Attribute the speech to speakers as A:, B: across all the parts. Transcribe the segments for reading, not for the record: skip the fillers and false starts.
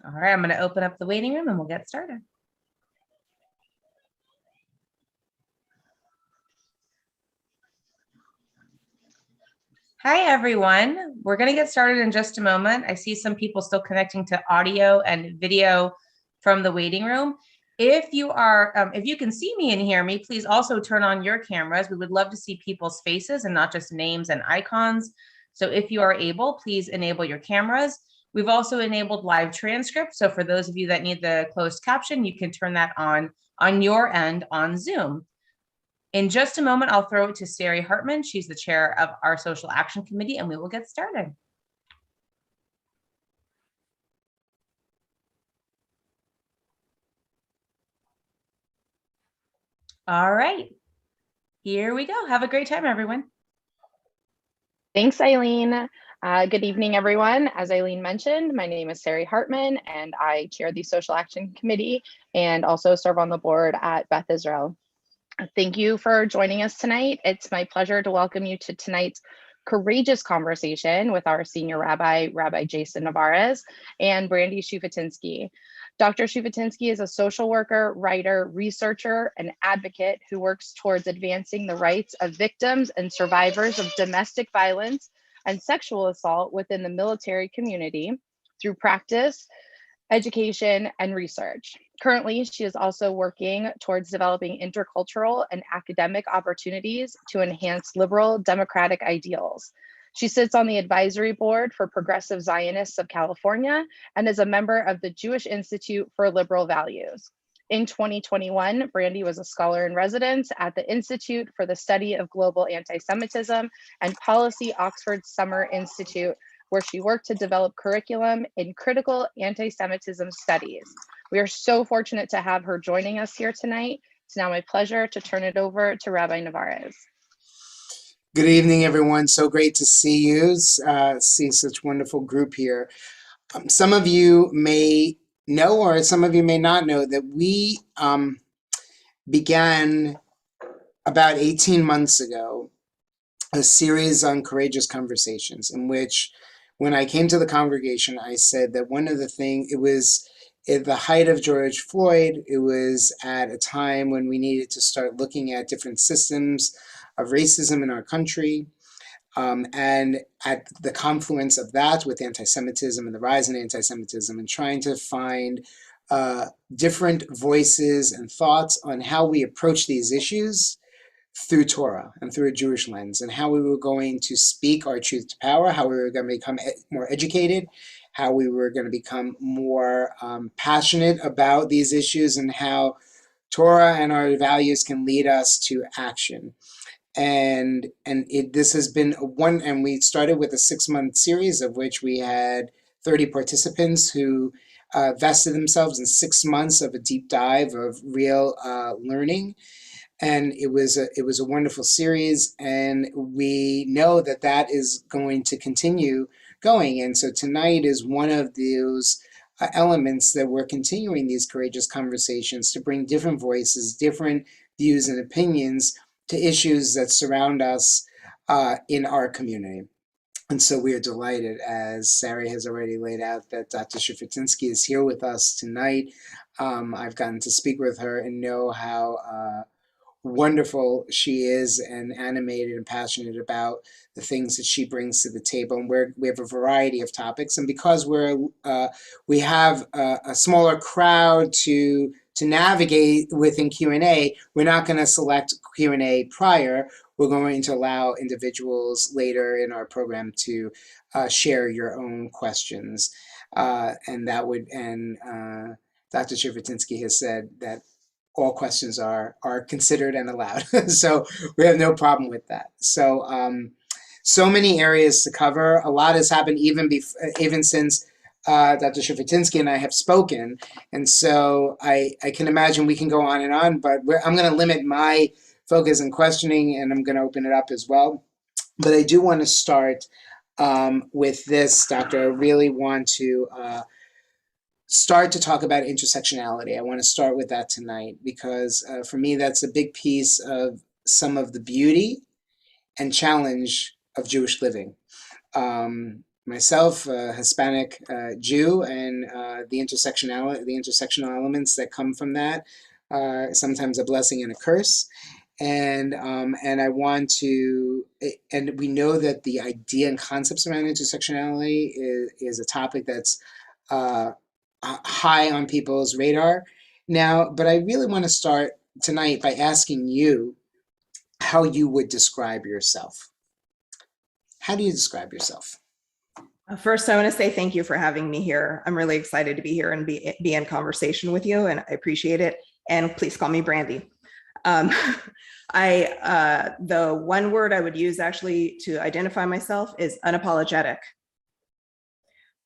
A: All right, I'm going to open up the waiting room and we'll get started. Hi, everyone. We're going to get started in just a moment. I see some people still connecting to audio and video from the waiting room. If you can see me and hear me, please also turn on your cameras. We would love to see people's faces and not just names and icons. So if you are able, please enable your cameras. We've also enabled live transcript. So for those of you that need the closed caption, you can turn that on your end on Zoom. In just a moment, I'll throw it to Sari Hartman. She's the chair of our Social Action Committee, and we will get started. All right, here we go. Have a great time, everyone.
B: Thanks, Eileen. Good evening, everyone. As Eileen mentioned, my name is Sari Hartman, and I chair the Social Action Committee and also serve on the board at Beth Israel. Thank you for joining us tonight. It's my pleasure to welcome you to tonight's courageous conversation with our senior rabbi, Rabbi Jason Navarez, and Brandy Shufutinsky. Dr. Shufutinsky is a social worker, writer, researcher, and advocate who works towards advancing the rights of victims and survivors of domestic violence and sexual assault within the military community through practice, education, and research. Currently, she is also working towards developing intercultural and academic opportunities to enhance liberal democratic ideals. She sits on the advisory board for Progressive Zionists of California and is a member of the Jewish Institute for Liberal Values. In 2021, Brandy was a scholar in residence at the Institute for the Study of Global Anti-Semitism and Policy Oxford Summer Institute, where she worked to develop curriculum in critical anti-Semitism studies. We are so fortunate to have her joining us here tonight. It's now my pleasure to turn it over to Rabbi Navarez.
C: Good evening, everyone. So great to see you, see such wonderful group here. Some of you may know, or some of you may not know, that we began about 18 months ago a series on courageous conversations, in which when I came to the congregation, I said that one of the things, it was at the height of George Floyd, it was at a time when we needed to start looking at different systems of racism in our country. And at the confluence of that with anti-Semitism and the rise in anti-Semitism, and trying to find different voices and thoughts on how we approach these issues through Torah and through a Jewish lens, and how we were going to speak our truth to power, how we were going to become more educated, how we were going to become more passionate about these issues, and how Torah and our values can lead us to action. And this has been and we started with a 6-month series, of which we had 30 participants who vested themselves in 6 months of a deep dive of real learning. And it was a wonderful series, and we know that that is going to continue going. And so tonight is one of those elements that we're continuing these courageous conversations to bring different voices, different views and opinions to issues that surround us in our community. And so we are delighted, as Sari has already laid out, that Dr. Shufutinsky is here with us tonight. I've gotten to speak with her and know how wonderful she is, and animated and passionate about the things that she brings to the table. And we have a variety of topics, and because we have a smaller crowd to navigate within Q&A, we're not going to select Q&A prior. We're going to allow individuals later in our program to share your own questions, and Dr. Shufutinsky has said that all questions are considered and allowed. So we have no problem with that. So so many areas to cover. A lot has happened even since Dr. Shufutinsky and I have spoken. And so I can imagine we can go on and on, but I'm going to limit my focus and questioning, and I'm going to open it up as well. But I do want to start with this, Doctor. I really want to start to talk about intersectionality. I want to start with that tonight, because for me, that's a big piece of some of the beauty and challenge of Jewish living. myself, a Hispanic Jew, and the intersectional elements that come from that, sometimes a blessing and a curse. And I want to, and we know that the idea and concepts around intersectionality is a topic that's high on people's radar now. But I really want to start tonight by asking you how you would describe yourself. How do you describe yourself?
D: First, I want to say thank you for having me here. I'm really excited to be here and be in conversation with you, and I appreciate it. And please call me Brandy. The one word I would use actually to identify myself is unapologetic.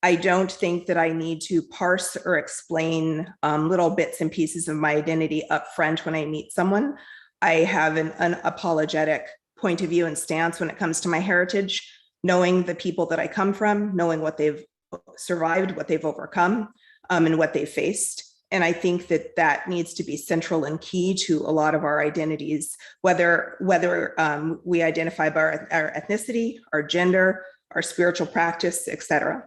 D: I don't think that I need to parse or explain little bits and pieces of my identity up front when I meet someone. I have an unapologetic point of view and stance when it comes to my heritage, knowing the people that I come from, knowing what they've survived, what they've overcome, and what they've faced. And I think that that needs to be central and key to a lot of our identities, whether we identify by our ethnicity, our gender, our spiritual practice, etc.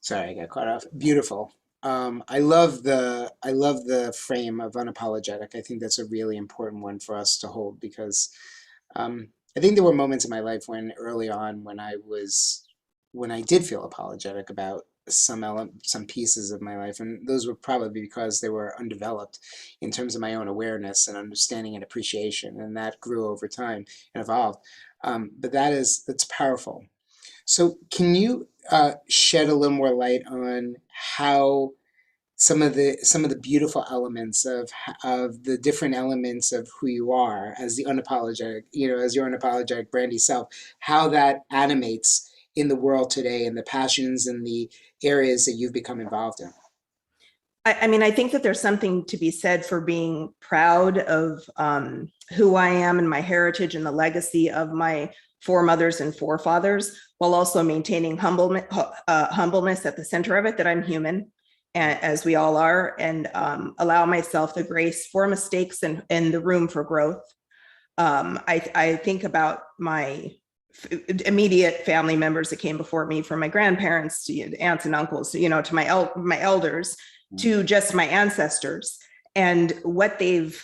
C: Sorry, I got caught off. Beautiful. I love the frame of unapologetic. I think that's a really important one for us to hold because I think there were moments in my life when early on when I did feel apologetic about some pieces of my life, and those were probably because they were undeveloped in terms of my own awareness and understanding and appreciation, and that grew over time and evolved. But that's powerful. So can you shed a little more light on how some of the beautiful elements of the different elements of who you are as the unapologetic, as your unapologetic Brandy self, how that animates in the world today and the passions and the areas that you've become involved in?
D: I mean, I think that there's something to be said for being proud of who I am and my heritage and the legacy of my foremothers and forefathers, while also maintaining humbleness at the center of it, that I'm human, as we all are, and allow myself the grace for mistakes and the room for growth. I think about my immediate family members that came before me, from my grandparents to aunts and uncles, to my elders, to just my ancestors, and what they've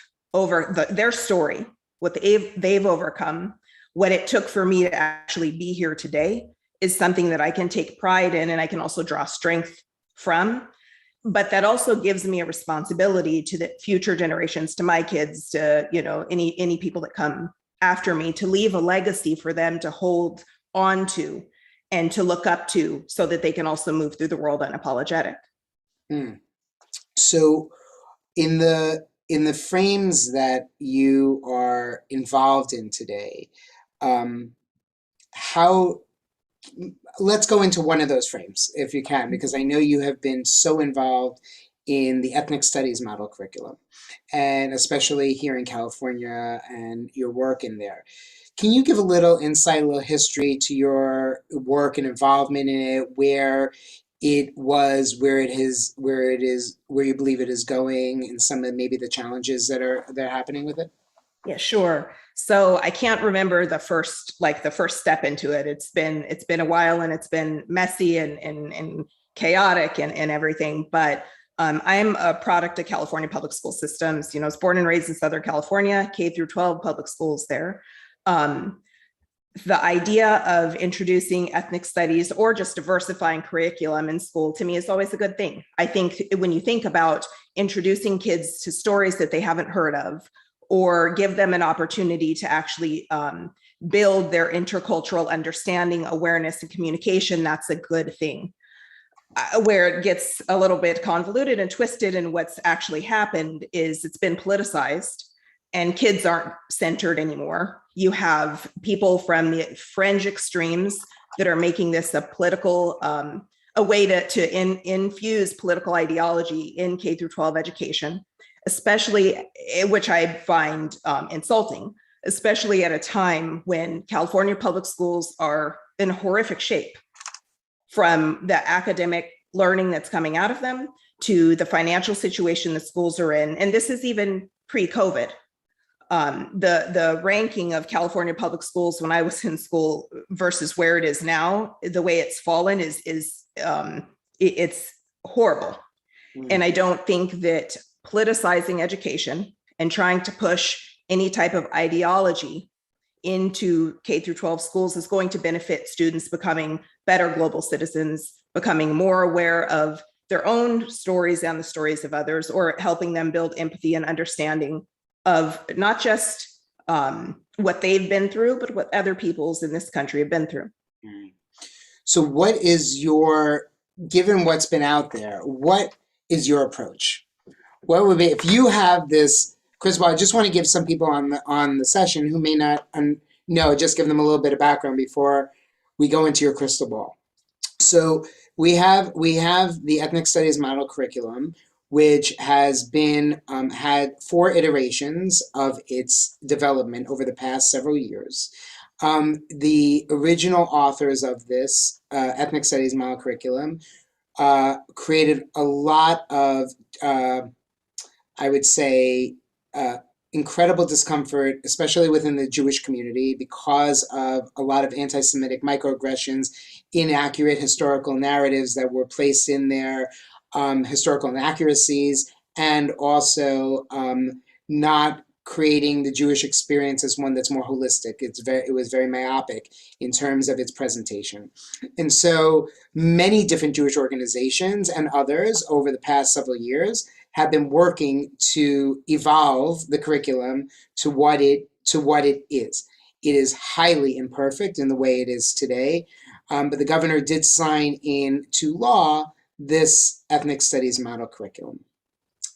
D: their story, what they've overcome, what it took for me to actually be here today is something that I can take pride in, and I can also draw strength from. But that also gives me a responsibility to the future generations, to my kids, to any people that come after me, to leave a legacy for them to hold on to and to look up to, so that they can also move through the world unapologetic.
C: So in the frames that you are involved in today, let's go into one of those frames if you can, because I know you have been so involved in the ethnic studies model curriculum, and especially here in California and your work in there. Can you give a little insight, a little history to your work and involvement in it, where it was, where it is, where you believe it is going, and some of maybe the challenges that are happening with it?
D: Yeah, sure. So I can't remember the first step into it. It's been a while, and it's been messy and chaotic and everything. But I'm a product of California public school systems. I was born and raised in Southern California, K through 12 public schools there. The idea of introducing ethnic studies or just diversifying curriculum in school, to me, is always a good thing. I think when you think about introducing kids to stories that they haven't heard of, or give them an opportunity to actually build their intercultural understanding, awareness, and communication, that's a good thing. Where it gets a little bit convoluted and twisted, and what's actually happened is it's been politicized, and kids aren't centered anymore. You have people from the fringe extremes that are making this a political, a way to infuse political ideology in K through 12 education, especially, which I find insulting, especially at a time when California public schools are in horrific shape, from the academic learning that's coming out of them to the financial situation the schools are in. And this is even pre-COVID. the ranking of California public schools when I was in school versus where it is now, the way it's fallen is it's horrible. And I don't think that politicizing education and trying to push any type of ideology into K through 12 schools is going to benefit students becoming better global citizens, becoming more aware of their own stories and the stories of others, or helping them build empathy and understanding of not just what they've been through, but what other peoples in this country have been through.
C: So what is your, given what's been out there, what is your approach? What would be, if you have this, Crystal, I just want to give some people on the session who may not know, just give them a little bit of background before we go into your crystal ball. So we have the ethnic studies model curriculum, which has been had 4 iterations of its development over the past several years. The original authors of this ethnic studies model curriculum created a lot of, I would say, incredible discomfort, especially within the Jewish community, because of a lot of anti-Semitic microaggressions, inaccurate historical narratives that were placed in there, historical inaccuracies, and also not creating the Jewish experience as one that's more holistic. It was very myopic in terms of its presentation. And so many different Jewish organizations and others over the past several years have been working to evolve the curriculum to what it is. It is highly imperfect in the way it is today, but the governor did sign into law this ethnic studies model curriculum.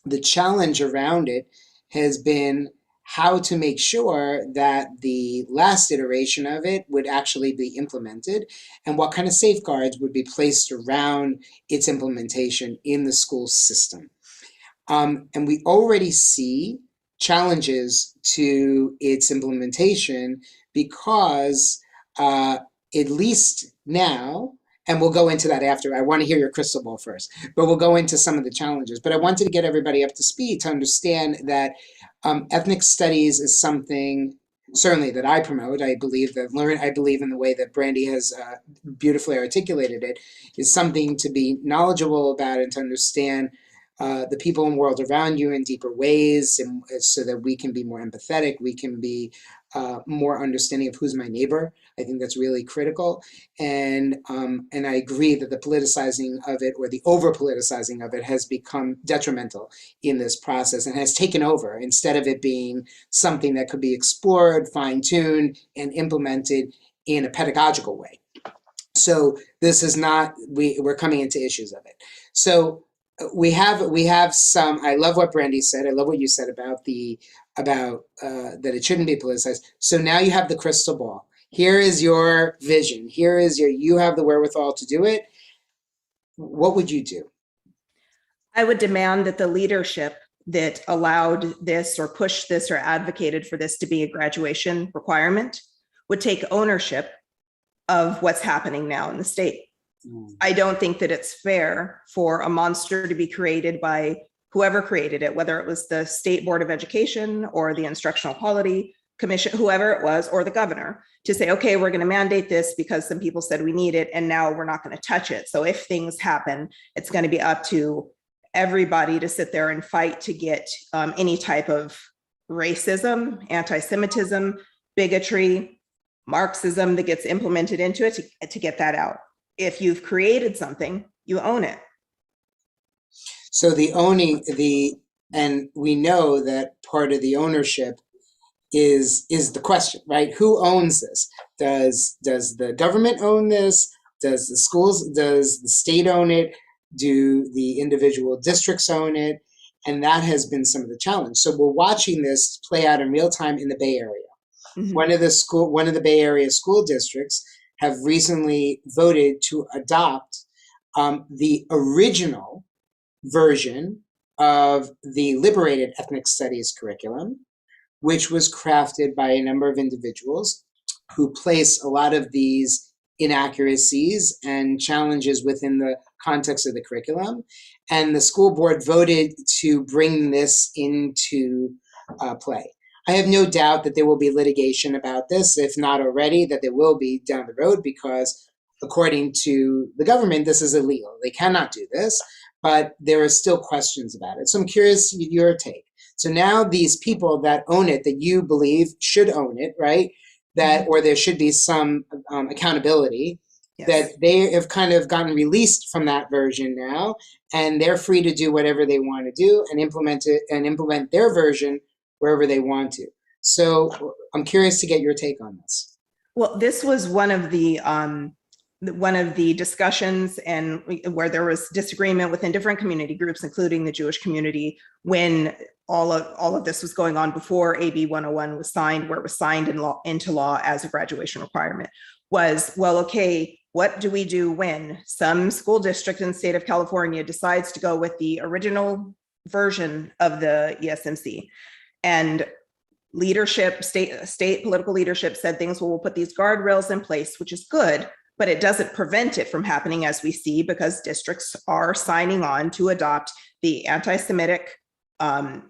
C: The challenge around it has been how to make sure that the last iteration of it would actually be implemented, and what kind of safeguards would be placed around its implementation in the school system. And we already see challenges to its implementation because at least now, and we'll go into that after. I want to hear your crystal ball first, but we'll go into some of the challenges. But I wanted to get everybody up to speed to understand that ethnic studies is something certainly that I promote. I believe in the way that Brandy has beautifully articulated it, is something to be knowledgeable about and to understand the people and world around you in deeper ways, and so that we can be more empathetic, we can be more understanding of who's my neighbor. I think that's really critical. And I agree that the politicizing of it, or the over-politicizing of it, has become detrimental in this process and has taken over, instead of it being something that could be explored, fine-tuned, and implemented in a pedagogical way. So this is not, we're coming into issues of it. So we have some, I love what Brandy said, I love what you said about that it shouldn't be politicized. So now you have the crystal ball. Here is your vision. You have the wherewithal to do it. What would you do?
D: I would demand that the leadership that allowed this or pushed this or advocated for this to be a graduation requirement would take ownership of what's happening now in the state. I don't think that it's fair for a monster to be created by whoever created it, whether it was the State Board of Education or the Instructional Quality Commission, whoever it was, or the governor, to say, okay, we're going to mandate this because some people said we need it, and now we're not going to touch it. So if things happen, it's going to be up to everybody to sit there and fight to get any type of racism, anti-Semitism, bigotry, Marxism that gets implemented into it to get that out. If you've created something, you own it.
C: So and we know that part of the ownership is the question, right? Who owns this? Does the government own this? Does the schools, does the state own it? Do the individual districts own it? And that has been some of the challenge. So we're watching this play out in real time in the Bay Area. Mm-hmm. One of the Bay Area school districts have recently voted to adopt the original version of the liberated ethnic studies curriculum, which was crafted by a number of individuals who place a lot of these inaccuracies and challenges within the context of the curriculum. And the school board voted to bring this into play. I have no doubt that there will be litigation about this, if not already, that there will be down the road, because according to the government, this is illegal. They cannot do this, but there are still questions about it. So I'm curious your take. So now these people that own it, that you believe should own it, right? That, or there should be some accountability,
D: Yes.
C: that they have kind of gotten released from that version now, and they're free to do whatever they want to do and implement it and implement their version wherever they want to. So I'm curious to get your take on this.
D: Well, this was one of the discussions and where there was disagreement within different community groups, including the Jewish community, when all of this was going on before AB 101 was signed, where it was signed into law as a graduation requirement, was, well, okay, what do we do when some school district in the state of California decides to go with the original version of the ESMC? And leadership, state political leadership said things, well, we'll put these guardrails in place, which is good, but it doesn't prevent it from happening, as we see, because districts are signing on to adopt the anti-Semitic,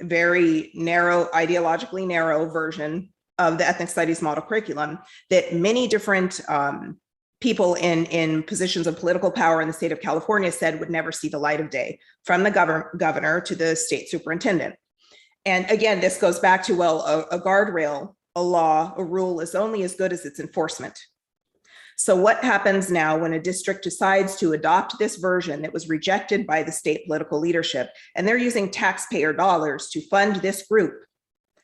D: very narrow, ideologically narrow version of the ethnic studies model curriculum that many different people in positions of political power in the state of California said would never see the light of day, from the governor to the state superintendent. And again, this goes back to, well, a guardrail, a law, a rule is only as good as its enforcement. So what happens now when a district decides to adopt this version that was rejected by the state political leadership, and they're using taxpayer dollars to fund this group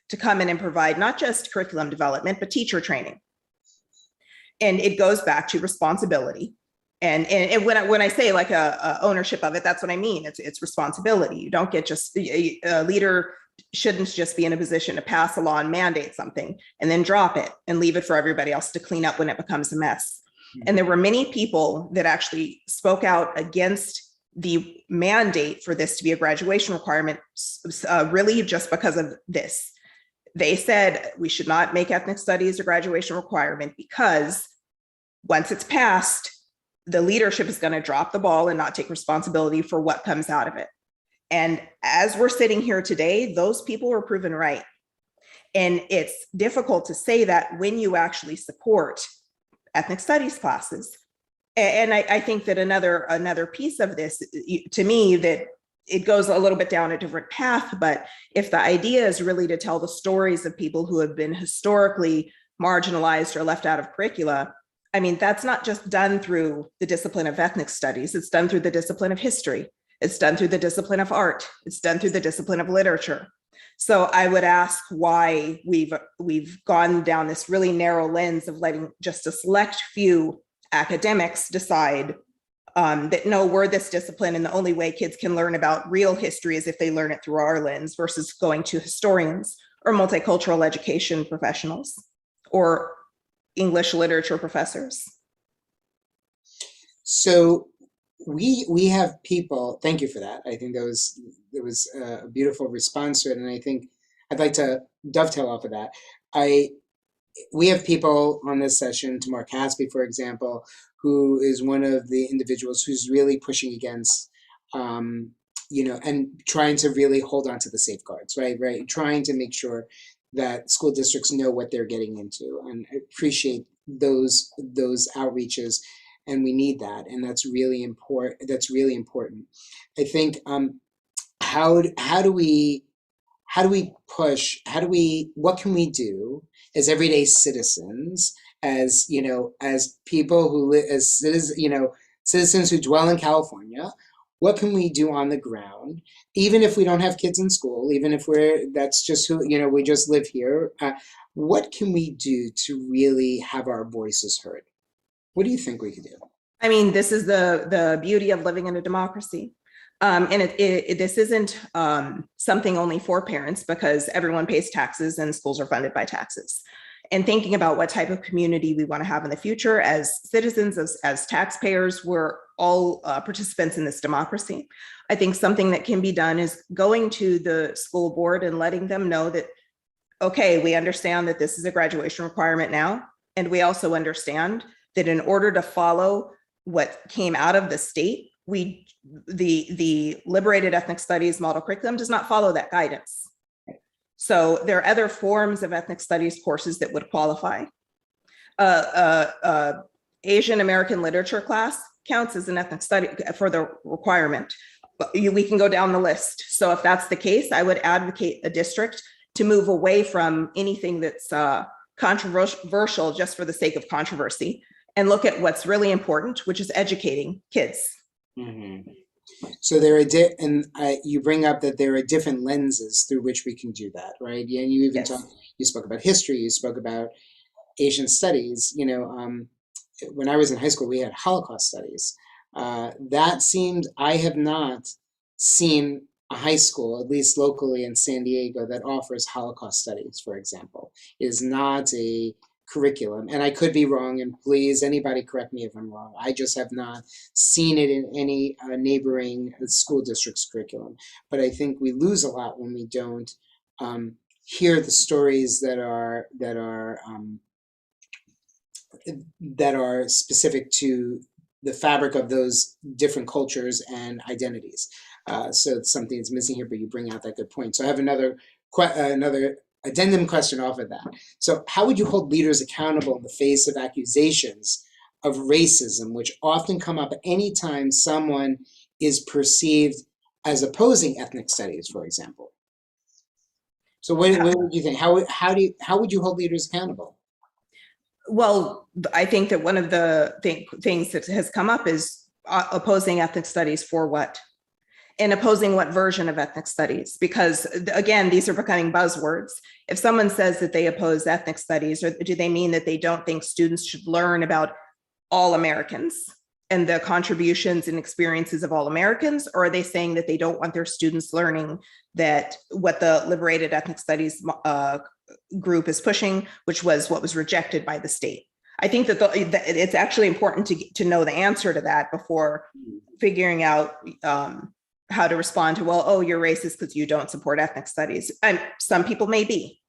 D: to come in and provide not just curriculum development, but teacher training? And it goes back to responsibility. And when I say like a ownership of it, that's what I mean. It's responsibility. You don't get just, a leader shouldn't just be in a position to pass a law and mandate something and then drop it and leave it for everybody else to clean up when it becomes a mess. And there were many people that actually spoke out against the mandate for this to be a graduation requirement, really just because of this. They said we should not make ethnic studies a graduation requirement because once it's passed, the leadership is going to drop the ball and not take responsibility for what comes out of it. And as we're sitting here today, those people were proven right. And it's difficult to say that when you actually support ethnic studies classes. And I think that another piece of this, to me, that it goes a little bit down a different path, but if the idea is really to tell the stories of people who have been historically marginalized or left out of curricula, I mean, that's not just done through the discipline of ethnic studies, it's done through the discipline of history, it's done through the discipline of art, it's done through the discipline of literature. So I would ask why we've gone down this really narrow lens of letting just a select few academics decide that no, we're this discipline and the only way kids can learn about real history is if they learn it through our lens, versus going to historians or multicultural education professionals or English literature professors.
C: So we have people, thank you for that. I think there was a beautiful response to it. And I think I'd like to dovetail off of that. We have people on this session, Tamar Caspi, for example, who is one of the individuals who's really pushing against, and trying to really hold on to the safeguards, right? Trying to make sure that school districts know what they're getting into, and I appreciate those outreaches, and we need that, and that's really important. I think what can we do as everyday citizens, as people who live as citizens who dwell in California? What can we do on the ground, even if we don't have kids in school, even if that's just who, we just live here? What can we do to really have our voices heard? What do you think we could do?
D: I mean, this is the beauty of living in a democracy. And this isn't something only for parents, because everyone pays taxes and schools are funded by taxes. And thinking about what type of community we want to have in the future as citizens, as taxpayers, we're all participants in this democracy. I think something that can be done is going to the school board and letting them know that, okay, we understand that this is a graduation requirement now. And we also understand that in order to follow what came out of the state, the liberated ethnic studies model curriculum does not follow that guidance. So there are other forms of ethnic studies courses that would qualify. Asian American literature class counts as an ethnic study for the requirement. But we can go down the list. So if that's the case, I would advocate a district to move away from anything that's controversial just for the sake of controversy and look at what's really important, which is educating kids.
C: Mm-hmm. So you bring up that there are different lenses through which we can do that, right? Yeah, and you even you spoke about history, you spoke about Asian studies. When I was in high school, we had Holocaust studies. I have not seen a high school, at least locally in San Diego, that offers Holocaust studies, for example. It is not a curriculum, and I could be wrong, and please, anybody correct me if I'm wrong. I just have not seen it in any neighboring school district's curriculum. But I think we lose a lot when we don't hear the stories that are specific to the fabric of those different cultures and identities. So something's missing here, but you bring out that good point. So I have another addendum question off of that. So how would you hold leaders accountable in the face of accusations of racism, which often come up anytime someone is perceived as opposing ethnic studies, for example? So what would you think? How would you hold leaders accountable?
D: Well, I think that one of the things that has come up is opposing ethnic studies for what? And opposing what version of ethnic studies? Because again, these are becoming buzzwords. If someone says that they oppose ethnic studies, or do they mean that they don't think students should learn about all Americans and the contributions and experiences of all Americans? Or are they saying that they don't want their students learning that what the liberated ethnic studies group is pushing, which was what was rejected by the state? I think that it's actually important to know the answer to that before figuring out how to respond to, well, oh, you're racist because you don't support ethnic studies. And some people maybe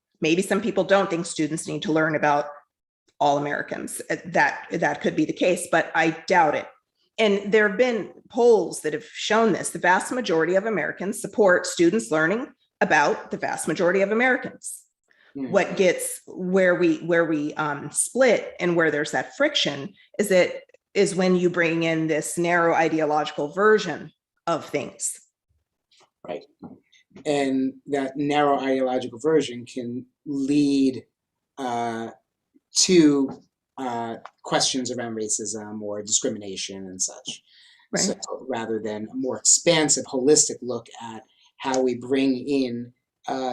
D: some people don't think students need to learn about all Americans. That could be the case, but I doubt it. And there have been polls that have shown this. The vast majority of Americans support students learning about the vast majority of Americans. Mm-hmm. What gets where we split and where there's that friction is when you bring in this narrow ideological version of things.
C: Right. And that narrow ideological version can lead to questions around racism or discrimination and such. Right. So rather than a more expansive, holistic look at how we bring in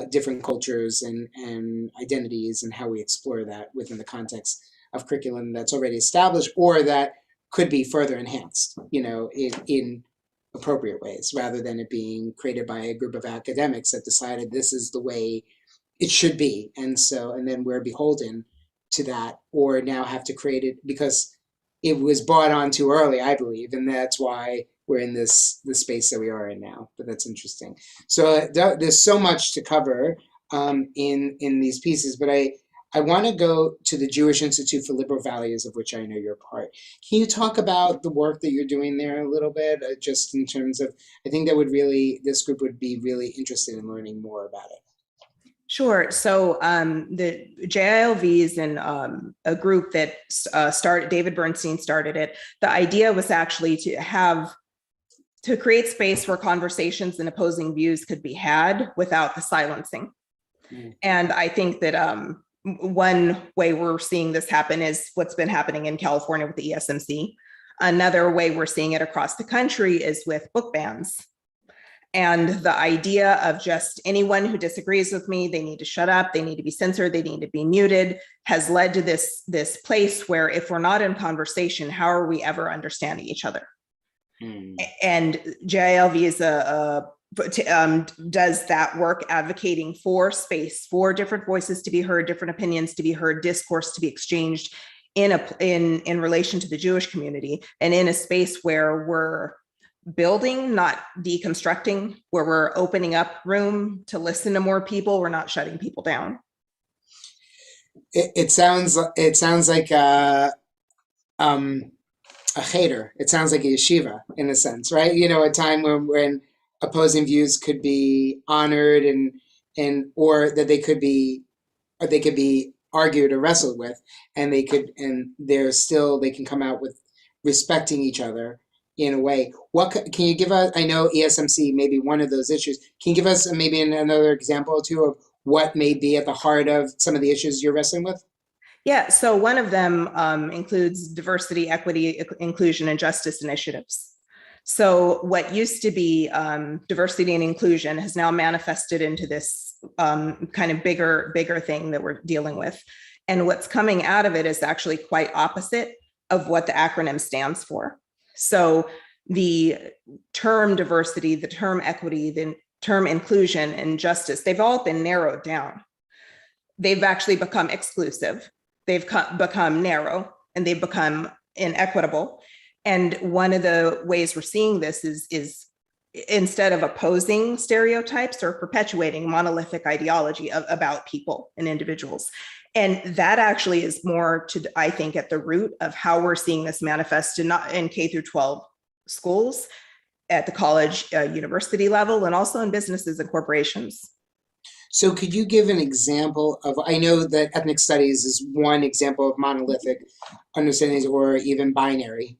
C: different cultures and identities and how we explore that within the context of curriculum that's already established or that could be further enhanced, in appropriate ways, rather than it being created by a group of academics that decided this is the way it should be. And then we're beholden to that, or now have to create it because it was brought on too early, I believe. And that's why we're in the space that we are in now. But that's interesting. So there's so much to cover in these pieces, but I want to go to the Jewish Institute for Liberal Values, of which I know you're part. Can you talk about the work that you're doing there a little bit, just in terms of, I think this group would be really interested in learning more about it.
D: Sure. So the JILV is in a group that David Bernstein started it. The idea was actually to create space where conversations and opposing views could be had without the silencing. Mm. And I think that one way we're seeing this happen is what's been happening in California with the ESMC. Another way we're seeing it across the country is with book bans. And the idea of just anyone who disagrees with me, they need to shut up, they need to be censored, they need to be muted, has led to this place where if we're not in conversation, how are we ever understanding each other? Hmm. And JILV is does that work advocating for space, for different voices to be heard, different opinions to be heard, discourse to be exchanged in relation to the Jewish community, and in a space where we're building, not deconstructing, where we're opening up room to listen to more people, we're not shutting people down.
C: It sounds like a cheder. It sounds like a yeshiva in a sense, right? A time when opposing views could be honored and or that they could be argued or wrestled with, and they can come out with respecting each other in a way. Can you give us, I know ESMC may be one of those issues. Can you give us maybe another example or two of what may be at the heart of some of the issues you're wrestling with?
D: Yeah, so one of them includes diversity, equity, inclusion, and justice initiatives. So what used to be diversity and inclusion has now manifested into this kind of bigger thing that we're dealing with. And what's coming out of it is actually quite opposite of what the acronym stands for. So the term diversity, the term equity, the term inclusion and justice, they've all been narrowed down. They've actually become exclusive. They've become narrow, and they've become inequitable. And one of the ways we're seeing this is instead of opposing stereotypes or perpetuating monolithic ideology about people and individuals. And that actually is more to, I think, at the root of how we're seeing this manifest in K through 12 schools, at the college, university level, and also in businesses and corporations.
C: So could you give an example of, I know that ethnic studies is one example of monolithic understandings or even binary,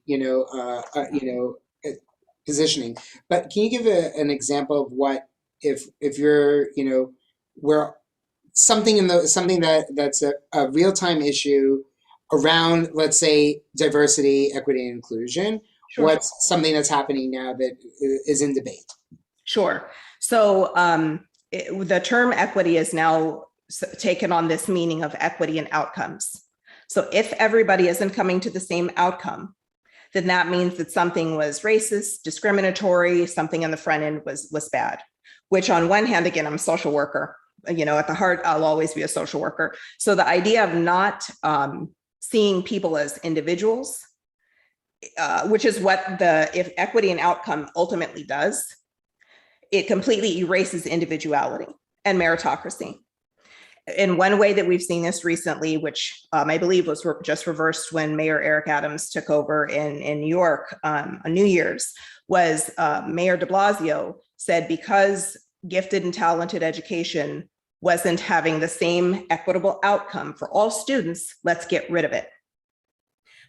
C: positioning, but can you give an example of what, if you're, where something that's a real-time issue around, let's say, diversity, equity, and inclusion,
D: Sure.
C: What's something that's happening now that is in debate?
D: Sure. So the term equity is now taken on this meaning of equity and outcomes. So if everybody isn't coming to the same outcome, then that means that something was racist, discriminatory, something on the front end was bad, which on one hand, again, I'm a social worker, at the heart, I'll always be a social worker. So the idea of not seeing people as individuals, which is what if equity and outcome ultimately does, it completely erases individuality and meritocracy. In one way that we've seen this recently, which I believe was just reversed when Mayor Eric Adams took over in New York on New Year's, was Mayor de Blasio said, because gifted and talented education wasn't having the same equitable outcome for all students, let's get rid of it.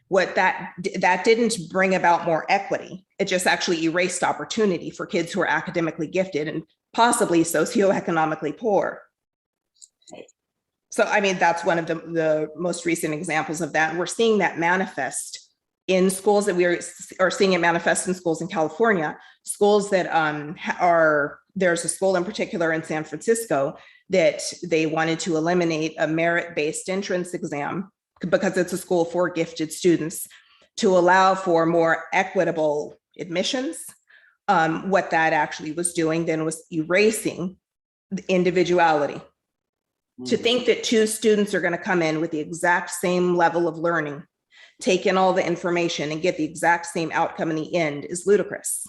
D: What that didn't bring about more equity. It just actually erased opportunity for kids who are academically gifted and possibly socioeconomically poor. So, I mean, that's one of the most recent examples of that. And we're seeing that manifest in schools that we are seeing it manifest in schools in California, schools that there's a school in particular in San Francisco that they wanted to eliminate a merit-based entrance exam because it's a school for gifted students to allow for more equitable admissions. What that actually was doing then was erasing the individuality. To think that two students are going to come in with the exact same level of learning, take in all the information and get the exact same outcome in the end is ludicrous.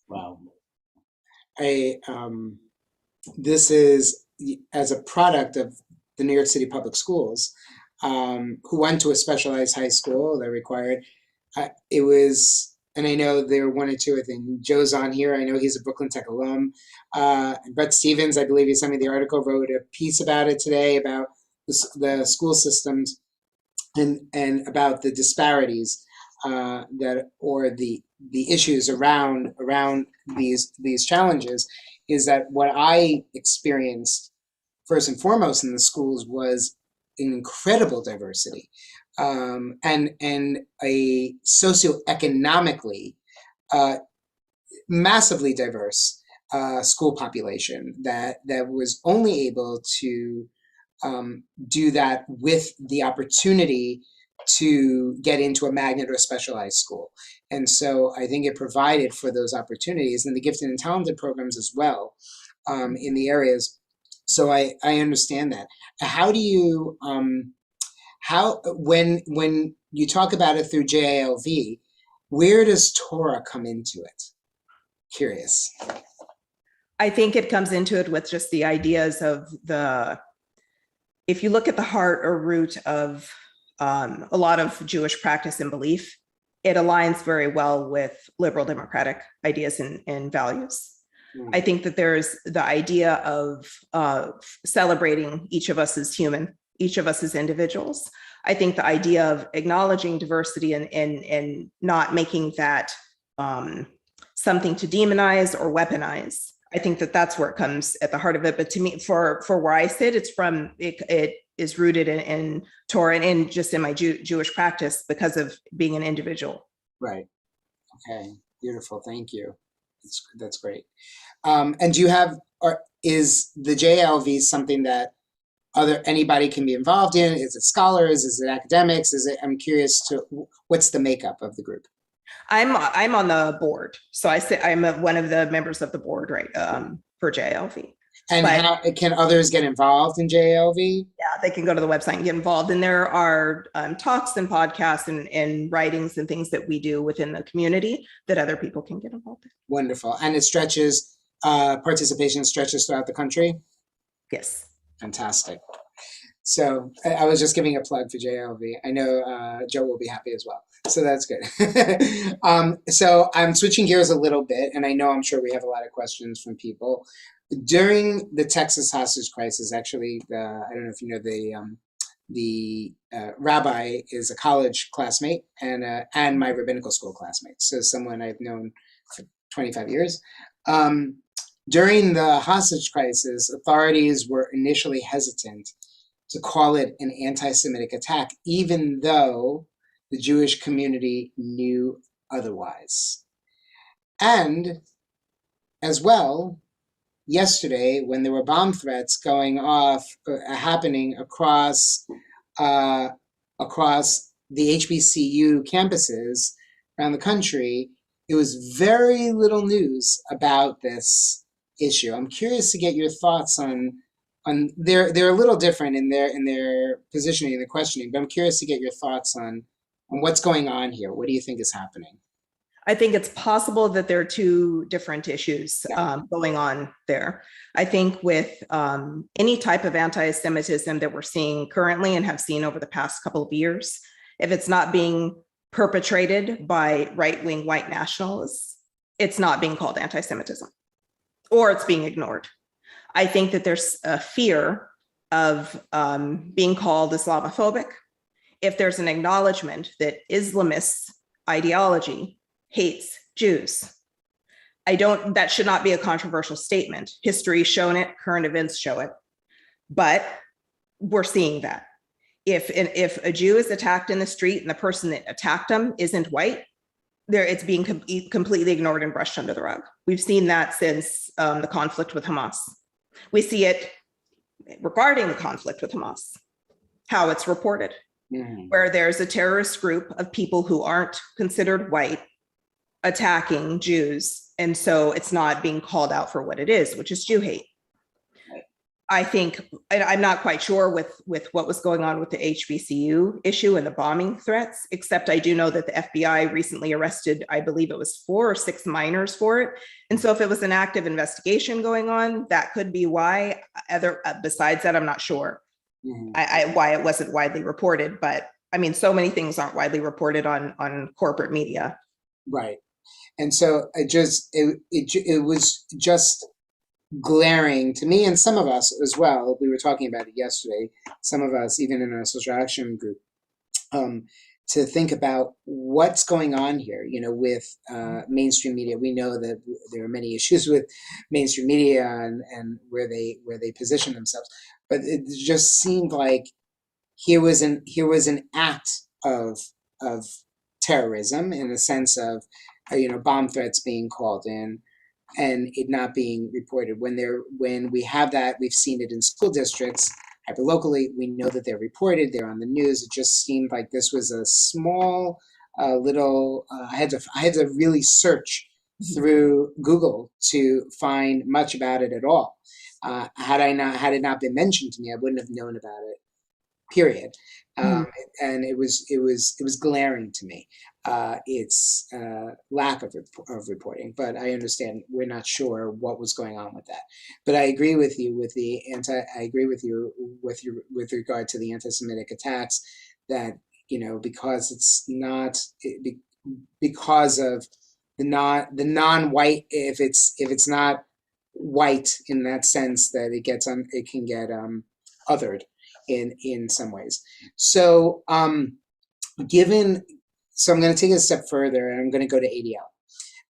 C: Wow. This is as a product of the New York City Public Schools, who went to a specialized high school that required, it was, and I know there were one or two, I think Joe's on here, I know he's a Brooklyn Tech alum. Brett Stevens, I believe he sent me the article, wrote a piece about it today about the school systems and about the disparities or the issues around these challenges. Is that what I experienced first and foremost in the schools was an incredible diversity and a socioeconomically massively diverse school population that was only able to do that with the opportunity to get into a magnet or a specialized school. And so I think it provided for those opportunities and the gifted and talented programs as well in the areas. So I understand that. How do you, when you talk about it through JILV, where does Torah come into it? Curious.
D: I think it comes into it with just the ideas of if you look at the heart or root of a lot of Jewish practice and belief, it aligns very well with liberal democratic ideas and values. I think that there's the idea of celebrating each of us as human, each of us as individuals. I think the idea of acknowledging diversity and not making that something to demonize or weaponize. I think that that's where it comes at the heart of it. But to me, for where I sit, it is rooted in Torah and just in my Jewish practice because of being an individual.
C: Right. Okay. Beautiful. Thank you. That's great. And do you have, or is the JLV something that anybody can be involved in? Is it scholars? Is it academics? I'm curious to what's the makeup of the group?
D: I'm on the board, so I'm one of the members of the board, right, for JLV.
C: And how can others get involved in JLV?
D: Yeah, they can go to the website and get involved. And there are talks and podcasts and writings and things that we do within the community that other people can get involved in.
C: Wonderful. And it stretches, participation stretches throughout the country?
D: Yes.
C: Fantastic. So I was just giving a plug for JLV. I know Joe will be happy as well. So that's good. So I'm switching gears a little bit, and I'm sure we have a lot of questions from people. During the Texas hostage crisis, actually, I don't know if you know, the rabbi is a college classmate and my rabbinical school classmate. So someone I've known for 25 years. During the hostage crisis, authorities were initially hesitant to call it an anti-Semitic attack, even though the Jewish community knew otherwise. And as well, yesterday, when there were bomb threats going off, happening across the HBCU campuses around the country, there was very little news about this issue. I'm curious to get your thoughts on they're a little different in their positioning and the questioning, but I'm curious to get your thoughts on what's going on here. What do you think is happening?
D: I think it's possible that there are two different issues going on there. I think with any type of anti-Semitism that we're seeing currently and have seen over the past couple of years, if it's not being perpetrated by right-wing white nationalists, it's not being called anti-Semitism, or it's being ignored. I think that there's a fear of being called Islamophobic if there's an acknowledgement that Islamist ideology hates Jews. That should not be a controversial statement. History's shown it, current events show it, but we're seeing that. If a Jew is attacked in the street and the person that attacked them isn't white, it's being completely ignored and brushed under the rug. We've seen that since the conflict with Hamas. We see it regarding the conflict with Hamas, how it's reported, where there's a terrorist group of people who aren't considered white attacking Jews. And so it's not being called out for what it is, which is Jew hate. I think, and I'm not quite sure with what was going on with the HBCU issue and the bombing threats, except I do know that the FBI recently arrested, I believe it was 4 or 6 minors for it. And so if it was an active investigation going on, that could be why. Besides that, I'm not sure why it wasn't widely reported. But I mean, so many things aren't widely reported on corporate media.
C: Right. And so it was just glaring to me and some of us as well. We were talking about it yesterday, some of us, even in our social action group, to think about what's going on here, with mainstream media. We know that there are many issues with mainstream media and where they position themselves, but it just seemed like here was an act of terrorism in the sense of bomb threats being called in and it not being reported. When we have that, we've seen it in school districts, hyperlocally, we know that they're reported, they're on the news. It just seemed like this was a small little, I had to really search through Google to find much about it at all. Had it not been mentioned to me, I wouldn't have known about it, period. And it was glaring to me. Its lack of reporting, but I understand we're not sure what was going on with that. But I agree with you with with regard to the anti-Semitic attacks, that because it's not because of the non-white, if it's not white in that sense that it can get othered in some ways. So given, so I'm going to take it a step further, and I'm going to go to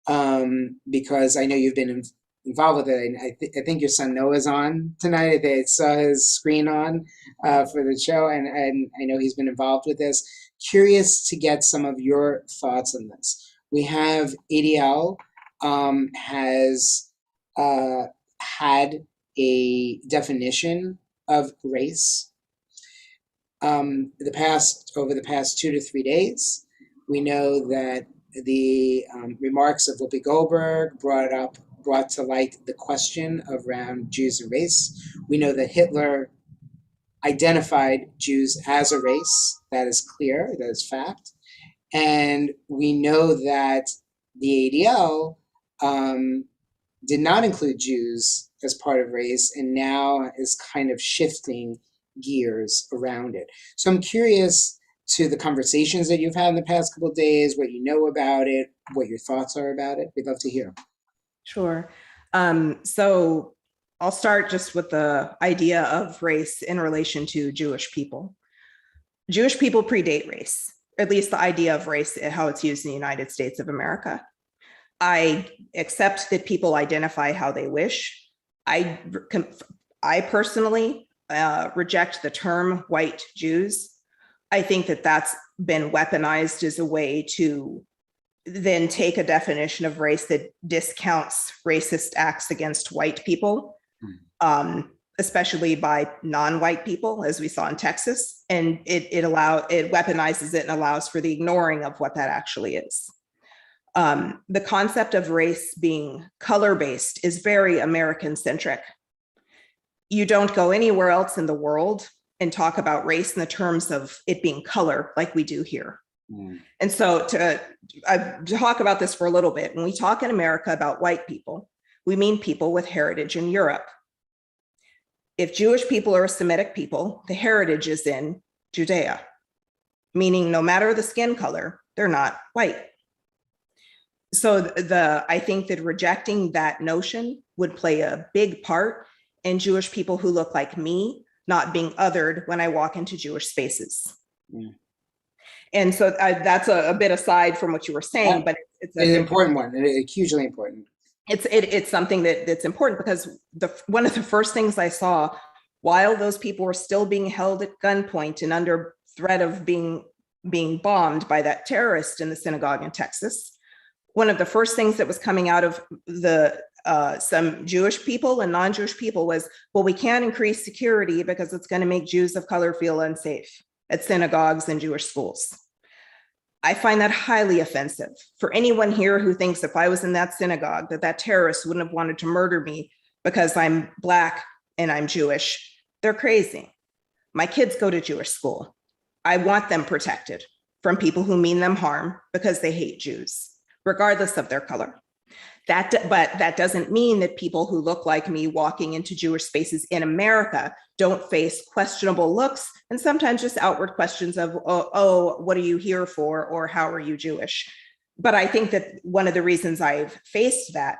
C: ADL because I know you've been involved with it. I think your son Noah's on tonight. I saw his screen on for the show, and I know he's been involved with this. Curious to get some of your thoughts on this. We have ADL has had a definition of race over the past 2 to 3 days. We know that the remarks of Whoopi Goldberg brought to light the question around Jews and race. We know that Hitler identified Jews as a race. That is clear, that is fact. And we know that the ADL did not include Jews as part of race, and now is kind of shifting gears around it. So I'm curious to the conversations that you've had in the past couple of days, what you know about it, what your thoughts are about it. We'd love to hear.
D: Sure. So I'll start just with the idea of race in relation to Jewish people. Jewish people predate race, at least the idea of race, how it's used in the United States of America. I accept that people identify how they wish. I personally reject the term white Jews. I think that that's been weaponized as a way to then take a definition of race that discounts racist acts against white people, especially by non-white people, as we saw in Texas. And it weaponizes it and allows for the ignoring of what that actually is. The concept of race being color-based is very American-centric. You don't go anywhere else in the world and talk about race in the terms of it being color like we do here. And so to talk about this for a little bit, when we talk in America about white people, we mean people with heritage in Europe. If Jewish people are a Semitic people, the heritage is in Judea, meaning no matter the skin color, they're not white. So I think that rejecting that notion would play a big part in Jewish people who look like me not being othered when I walk into Jewish spaces. And so that's a bit aside from what you were saying, but it's
C: an important one, hugely important.
D: It's something that's important because one of the first things I saw while those people were still being held at gunpoint and under threat of being bombed by that terrorist in the synagogue in Texas, one of the first things that was coming out of some Jewish people and non-Jewish people was, well, we can't increase security because it's going to make Jews of color feel unsafe at synagogues and Jewish schools. I find that highly offensive for anyone here who thinks if I was in that synagogue that terrorist wouldn't have wanted to murder me because I'm Black and I'm Jewish. They're crazy. My kids go to Jewish school. I want them protected from people who mean them harm because they hate Jews, regardless of their color. But that doesn't mean that people who look like me walking into Jewish spaces in America don't face questionable looks and sometimes just outward questions of, oh, what are you here for? Or how are you Jewish? But I think that one of the reasons I've faced that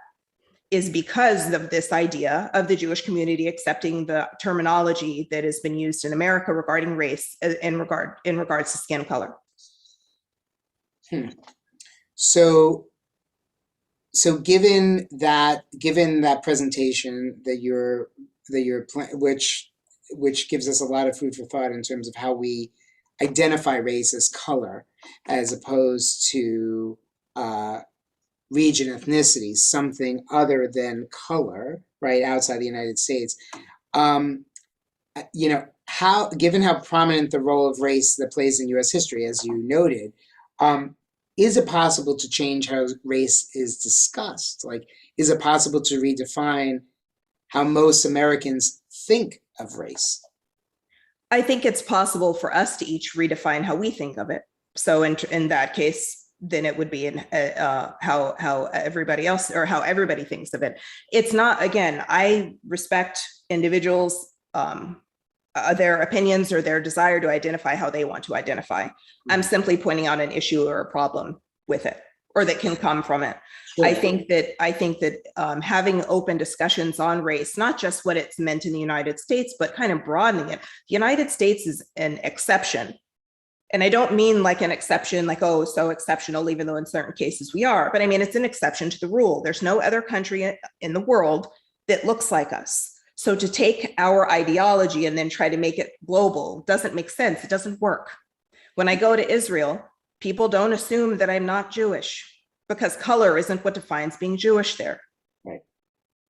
D: is because of this idea of the Jewish community accepting the terminology that has been used in America regarding race in regards to skin color.
C: So given that presentation which gives us a lot of food for thought in terms of how we identify race as color, as opposed to region, ethnicity, something other than color, right, outside the United States. Given how prominent the role of race that plays in U.S. history, as you noted, is it possible to change how race is discussed? Like, is it possible to redefine how most Americans think of race?
D: I think it's possible for us to each redefine how we think of it. So in that case, then it would be in how everybody else or how everybody thinks of it. It's not, again, I respect individuals, their opinions or their desire to identify how they want to identify. I'm simply pointing out an issue or a problem with it. or that can come from it.
C: Sure.
D: I think that having open discussions on race, not just what it's meant in the United States, but kind of broadening it. The United States is an exception. And I don't mean like an exception, like, oh, so exceptional, even though in certain cases we are, but I mean, it's an exception to the rule. There's no other country in the world that looks like us. So to take our ideology and then try to make it global doesn't make sense. It doesn't work. When I go to Israel, people don't assume that I'm not Jewish because color isn't what defines being Jewish there.
C: Right.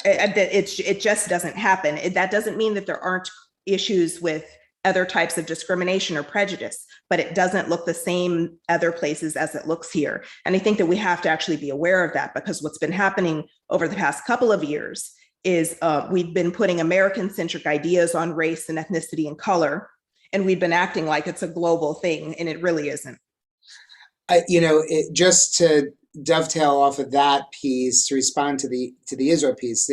D: It just doesn't happen. That doesn't mean that there aren't issues with other types of discrimination or prejudice, but it doesn't look the same other places as it looks here. And I think that we have to actually be aware of that, because what's been happening over the past couple of years is we've been putting American-centric ideas on race and ethnicity and color, and we've been acting like it's a global thing, and it really isn't.
C: Just to dovetail off of that piece, to respond to the Israel piece,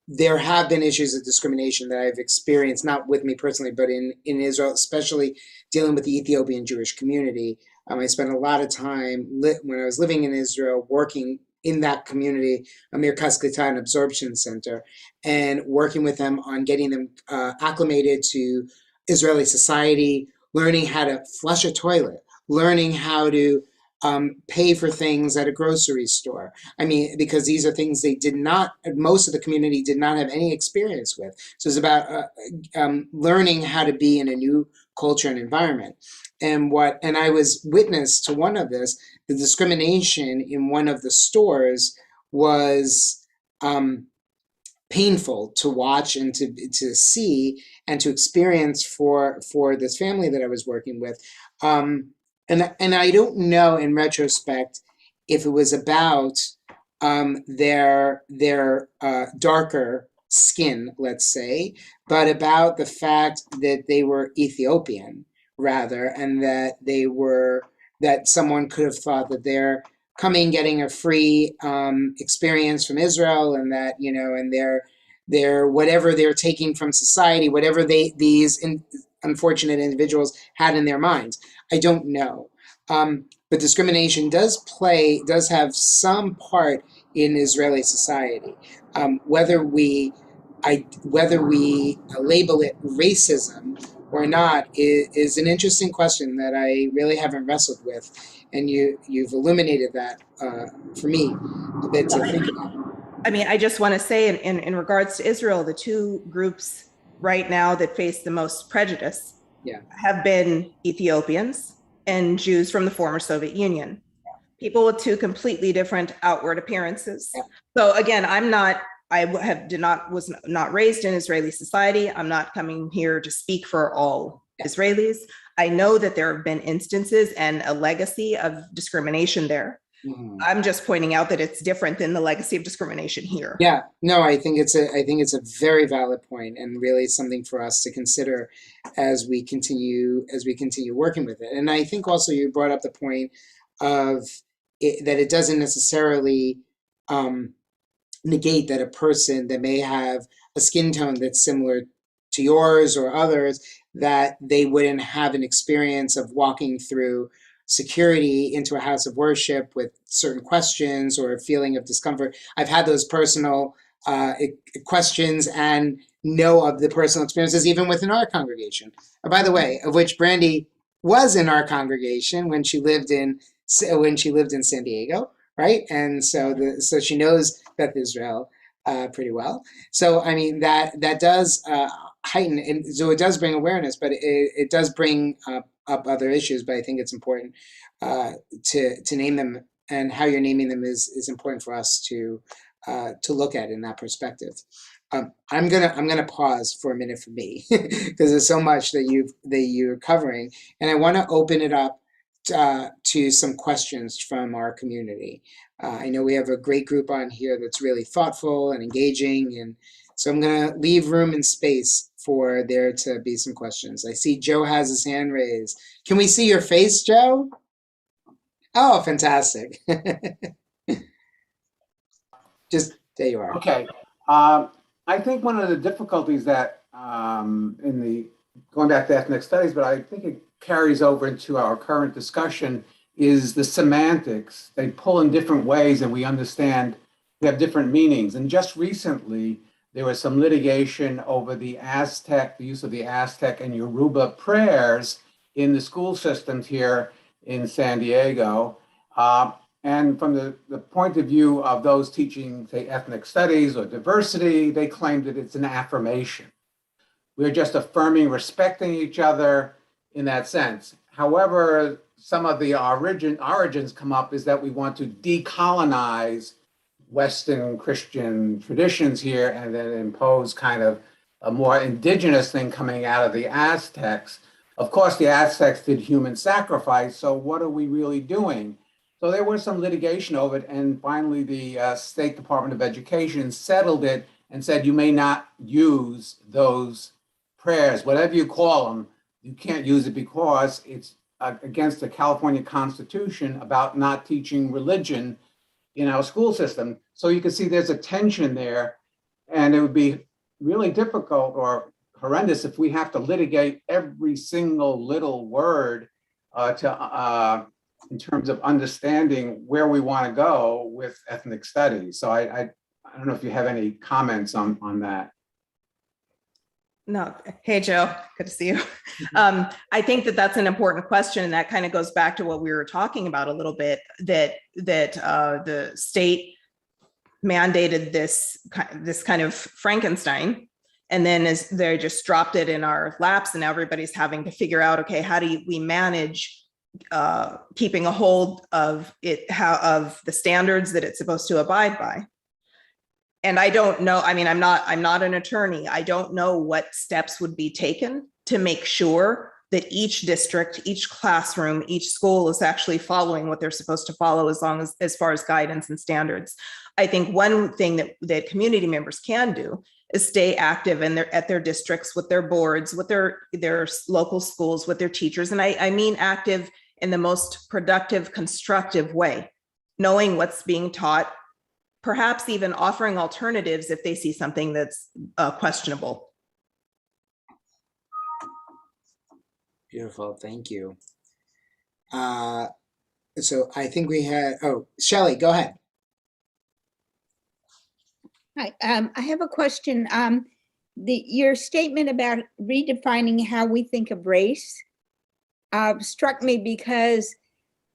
C: there have been issues of discrimination that I've experienced, not with me personally, but in Israel, especially dealing with the Ethiopian Jewish community. I spent a lot of time when I was living in Israel, working in that community, Amir Kaskatan Absorption Center, and working with them on getting them acclimated to Israeli society, learning how to flush a toilet, learning how to pay for things at a grocery store. I mean, because these are things most of the community did not have any experience with. So it's about learning how to be in a new culture and environment. And I was witness to one of this. The discrimination in one of the stores was painful to watch and to see and to experience for this family that I was working with. And I don't know in retrospect if it was about their darker skin, let's say, but about the fact that they were Ethiopian rather, and that someone could have thought that they're getting a free experience from Israel, and that and they're whatever they're taking from society, whatever these unfortunate individuals had in their minds. I don't know. But discrimination does have some part in Israeli society. Whether we label it racism or not is an interesting question that I really haven't wrestled with. And you've illuminated that for me a bit to think about.
D: I mean, I just want to say in regards to Israel, the two groups right now that face the most prejudice have been Ethiopians and Jews from the former Soviet Union. People with two completely different outward appearances. So again, was not raised in Israeli society. I'm not coming here to speak for all Israelis. I know that there have been instances and a legacy of discrimination there. Mm-hmm. I'm just pointing out that it's different than the legacy of discrimination here.
C: Yeah, no, I think it's a very valid point, and really something for us to consider as we continue working with it. And I think also you brought up the point of that it doesn't necessarily negate that a person that may have a skin tone that's similar to yours or others, that they wouldn't have an experience of walking through security into a house of worship with certain questions or a feeling of discomfort. I've had those personal questions and know of the personal experiences even within our congregation. By the way, of which Brandy was in our congregation when she lived in San Diego, right? And so she knows Beth Israel pretty well. So I mean that does heighten, and so it does bring awareness, but it does bring up other issues. But I think it's important to name them, and how you're naming them is important for us to look at in that perspective. I'm gonna pause for a minute for me because there's so much that you're covering, and I want to open it up to some questions from our community. I know we have a great group on here that's really thoughtful and engaging, and so I'm going to leave room and space for there to be some questions. I see Joe has his hand raised. Can we see your face, Joe? Oh, fantastic. Just there you are.
E: Okay. I think one of the difficulties that going back to ethnic studies, but I think it carries over into our current discussion, is the semantics. They pull in different ways and we understand they have different meanings. And just recently, there was some litigation over the use of the Aztec and Yoruba prayers in the school systems here in San Diego. And from the point of view of those teaching, say, ethnic studies or diversity, they claim that it's an affirmation. We're just affirming, respecting each other in that sense. However, some of the origins come up is that we want to decolonize Western Christian traditions here and then impose kind of a more indigenous thing coming out of the Aztecs. Of course, the Aztecs did human sacrifice, so what are we really doing? So there was some litigation over it, and finally the State Department of Education settled it and said you may not use those prayers, whatever you call them, you can't use it because it's against the California Constitution about not teaching religion in our school system. So you can see there's a tension there, and it would be really difficult or horrendous if we have to litigate every single little word in terms of understanding where we want to go with ethnic studies. So I don't know if you have any comments on that.
D: No. Hey, Joe, good to see you. I think that that's an important question. And that kind of goes back to what we were talking about a little bit, that the state mandated this kind of Frankenstein. And then as they just dropped it in our laps, and now everybody's having to figure out, okay, how do we manage keeping a hold of it, of the standards that it's supposed to abide by. And I don't know, I mean, I'm not an attorney. I don't know what steps would be taken to make sure that each district, each classroom, each school is actually following what they're supposed to follow as far as guidance and standards. I think one thing that community members can do is stay active at their districts, with their boards, with their local schools, with their teachers. And I mean active in the most productive, constructive way, knowing what's being taught, perhaps even offering alternatives if they see something that's questionable.
C: Beautiful, thank you. So I think we had, Shelley, go ahead.
F: Hi, I have a question. Your statement about redefining how we think of race struck me because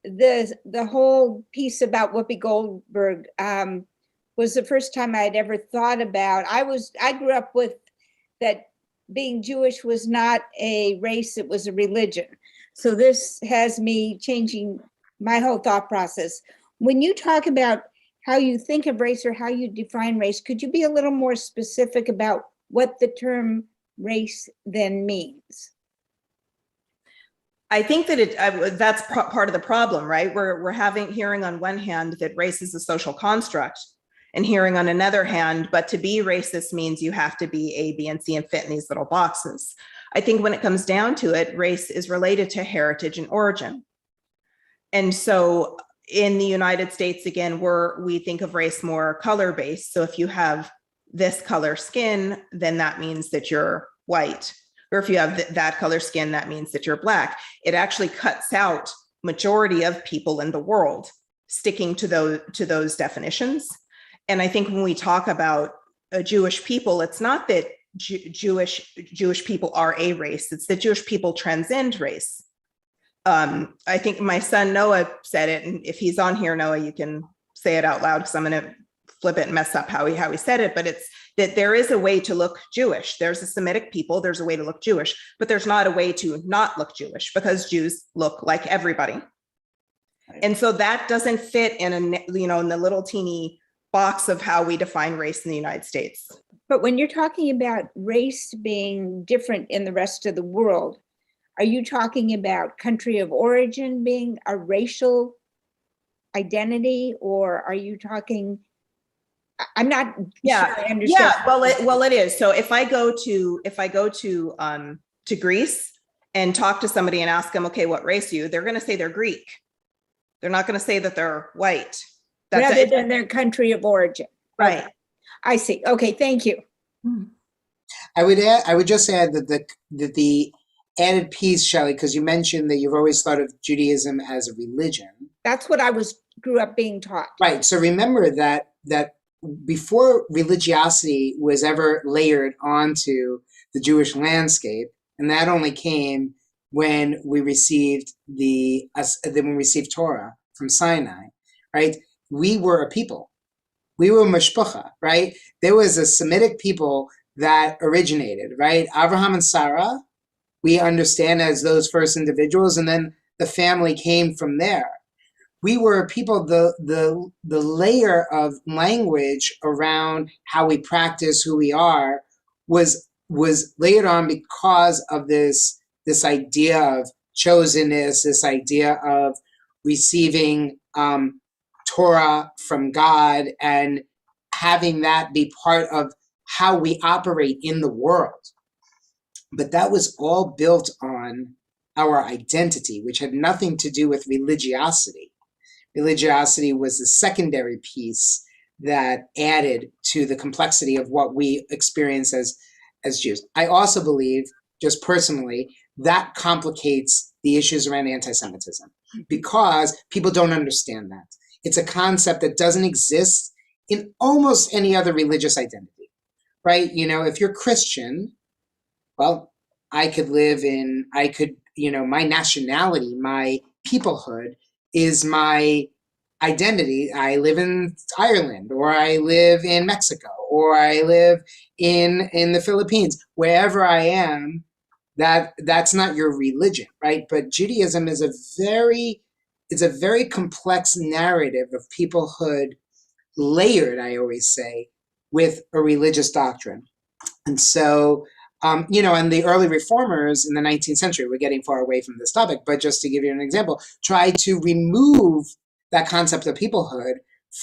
F: the whole piece about Whoopi Goldberg was the first time I'd ever thought about. I grew up with that being Jewish was not a race, it was a religion. So this has me changing my whole thought process. When you talk about how you think of race or how you define race, could you be a little more specific about what the term race then means?
D: I think that that's part of the problem, right? We're hearing on one hand that race is a social construct, and hearing on another hand, but to be racist means you have to be A, B, and C and fit in these little boxes. I think when it comes down to it, race is related to heritage and origin. And so in the United States, again, we think of race more color-based. So if you have this color skin, then that means that you're white. Or if you have that color skin, that means that you're Black. It actually cuts out majority of people in the world sticking to those definitions. And I think when we talk about Jewish people, it's not that Jewish people are a race, it's that Jewish people transcend race. I think my son Noah said it, and if he's on here, Noah, you can say it out loud because I'm going to flip it and mess up how he said it, but it's that there is a way to look Jewish. There's a Semitic people, there's a way to look Jewish, but there's not a way to not look Jewish, because Jews look like everybody. And so that doesn't fit in in the little teeny box of how we define race in the United States.
F: But when you're talking about race being different in the rest of the world, are you talking about country of origin being a racial identity, or are you talking? I'm not sure I understand.
D: Yeah, well, it is. So if I go to Greece and talk to somebody and ask them, okay, what race are you? They're going to say they're Greek. They're not going to say that they're white.
F: Rather than their country of origin.
D: Right.
F: Okay. I see. Okay, thank you.
C: I would just add that the added piece, Shelley, because you mentioned that you've always thought of Judaism as a religion.
F: That's what grew up being taught.
C: Right. So remember that before religiosity was ever layered onto the Jewish landscape, and that only came when we received Torah from Sinai, right? We were a people. We were mashpucha, right? There was a Semitic people that originated, right? Abraham and Sarah, we understand as those first individuals, and then the family came from there. We were people, the layer of language around how we practice who we are was layered on because of this idea of chosenness, this idea of receiving Torah from God and having that be part of how we operate in the world. But that was all built on our identity, which had nothing to do with religiosity. Religiosity was the secondary piece that added to the complexity of what we experience as Jews. I also believe, just personally, that complicates the issues around anti-Semitism because people don't understand that. It's a concept that doesn't exist in almost any other religious identity, right? You know, if you're Christian, well, my nationality, my peoplehood is my identity. I live in Ireland, or I live in Mexico, or I live in the Philippines. Wherever I am, that's not your religion, right? But Judaism is a very complex narrative of peoplehood, layered, I always say, with a religious doctrine. And so, and the early reformers in the 19th century, we're getting far away from this topic, but just to give you an example, tried to remove that concept of peoplehood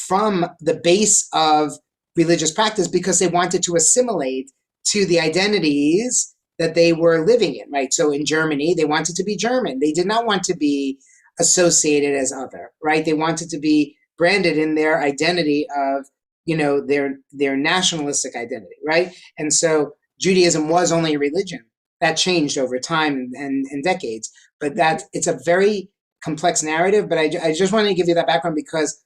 C: from the base of religious practice because they wanted to assimilate to the identities that they were living in, right? So in Germany, they wanted to be German. They did not want to be associated as other, right? They wanted to be branded in their identity of, their nationalistic identity, right? And so Judaism was only a religion. That changed over time and decades, but it's a very complex narrative. But I just wanted to give you that background because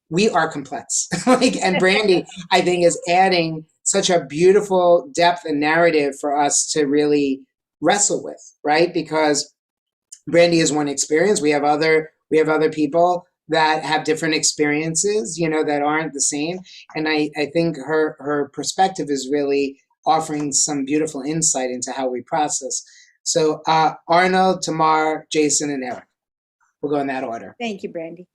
C: we are complex. And Brandy, I think, is adding such a beautiful depth and narrative for us to really wrestle with, right? Because Brandy is one experience. We have other people that have different experiences, that aren't the same. And I think her perspective is really offering some beautiful insight into how we process. So Arnold, Tamar, Jason, and Eric. We'll go in that order.
F: Thank you, Brandy.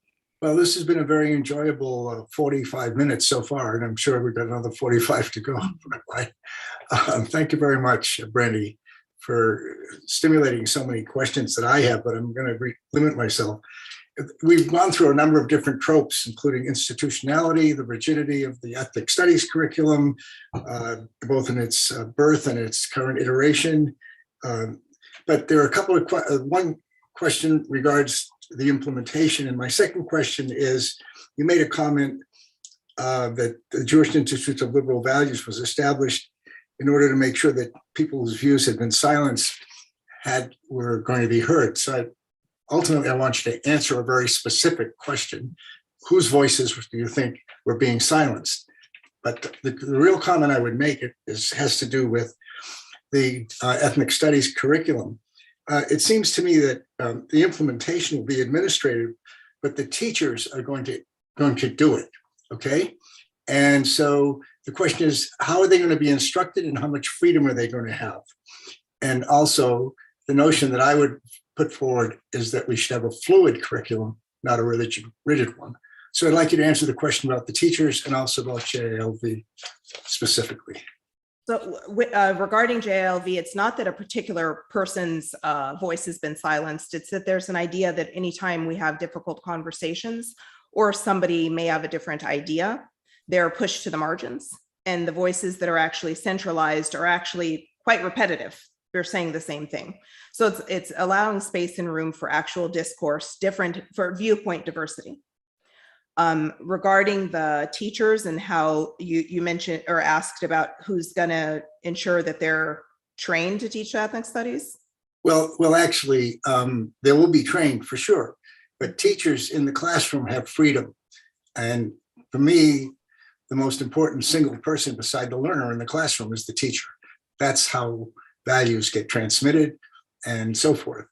G: Well, this has been a very enjoyable 45 minutes so far, and I'm sure we've got another 45 to go. Thank you very much, Brandy, for stimulating so many questions that I have, but I'm going to limit myself. We've gone through a number of different tropes, including institutionality, the rigidity of the ethnic studies curriculum, both in its birth and its current iteration. But there are a couple of one question regards the implementation, and my second question is: you made a comment that the Jewish Institute of Liberal Values was established in order to make sure that people whose views had been silenced were going to be heard. So ultimately, I want you to answer a very specific question. Whose voices do you think were being silenced? But the real comment I would make has to do with the ethnic studies curriculum. It seems to me that the implementation will be administrative, but the teachers are going to do it, okay? And so the question is, how are they going to be instructed and how much freedom are they going to have? And also, the notion that I would put forward is that we should have a fluid curriculum, not a rigid one. So I'd like you to answer the question about the teachers and also about JLV specifically.
D: So regarding JLV, it's not that a particular person's voice has been silenced. It's that there's an idea that anytime we have difficult conversations or somebody may have a different idea, they're pushed to the margins. And the voices that are actually centralized are actually quite repetitive. They're saying the same thing. So it's allowing space and room for actual discourse, for viewpoint diversity. Regarding the teachers and how you mentioned or asked about who's going to ensure that they're trained to teach ethnic studies.
G: Well, actually, they will be trained for sure, but teachers in the classroom have freedom. And for me, the most important single person beside the learner in the classroom is the teacher. That's how values get transmitted and so forth.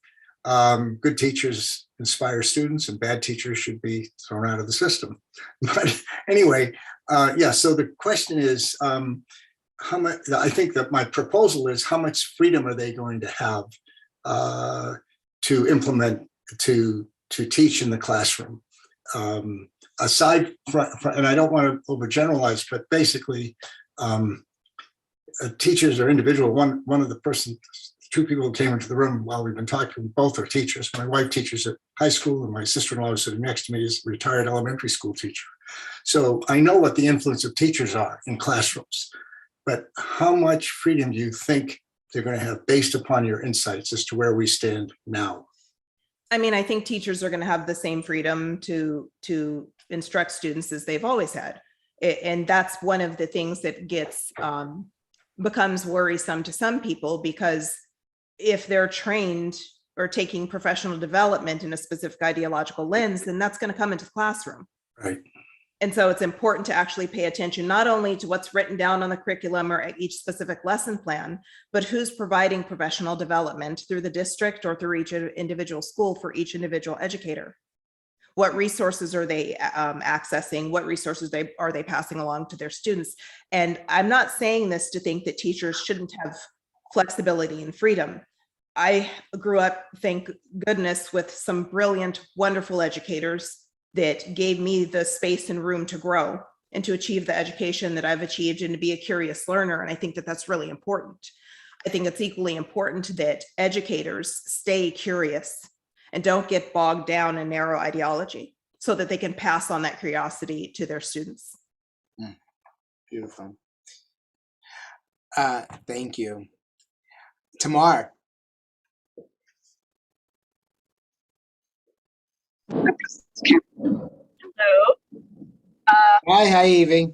G: Good teachers inspire students, and bad teachers should be thrown out of the system. But anyway, yeah, so the question is, how much, I think that my proposal is, how much freedom are they going to have to implement, to teach in the classroom? Aside from, and I don't want to overgeneralize, but basically, teachers are individual. One of the person, two people who came into the room while we've been talking, both are teachers. My wife teaches at high school, and my sister-in-law who's sitting next to me is a retired elementary school teacher. So I know what the influence of teachers are in classrooms, but how much freedom do you think they're going to have based upon your insights as to where we stand now?
D: I mean, I think teachers are going to have the same freedom to instruct students as they've always had. And that's one of the things that gets becomes worrisome to some people, because if they're trained or taking professional development in a specific ideological lens, then that's going to come into the classroom.
G: Right.
D: And so it's important to actually pay attention, not only to what's written down on the curriculum or at each specific lesson plan, but who's providing professional development through the district or through each individual school for each individual educator. What resources are they accessing? What resources are they passing along to their students? And I'm not saying this to think that teachers shouldn't have flexibility and freedom. I grew up, thank goodness, with some brilliant, wonderful educators that gave me the space and room to grow and to achieve the education that I've achieved and to be a curious learner. And I think that that's really important. I think it's equally important that educators stay curious and don't get bogged down in narrow ideology, so that they can pass on that curiosity to their students.
C: Beautiful. Thank you. Tamar.
H: Hello.
C: Hi, Evie.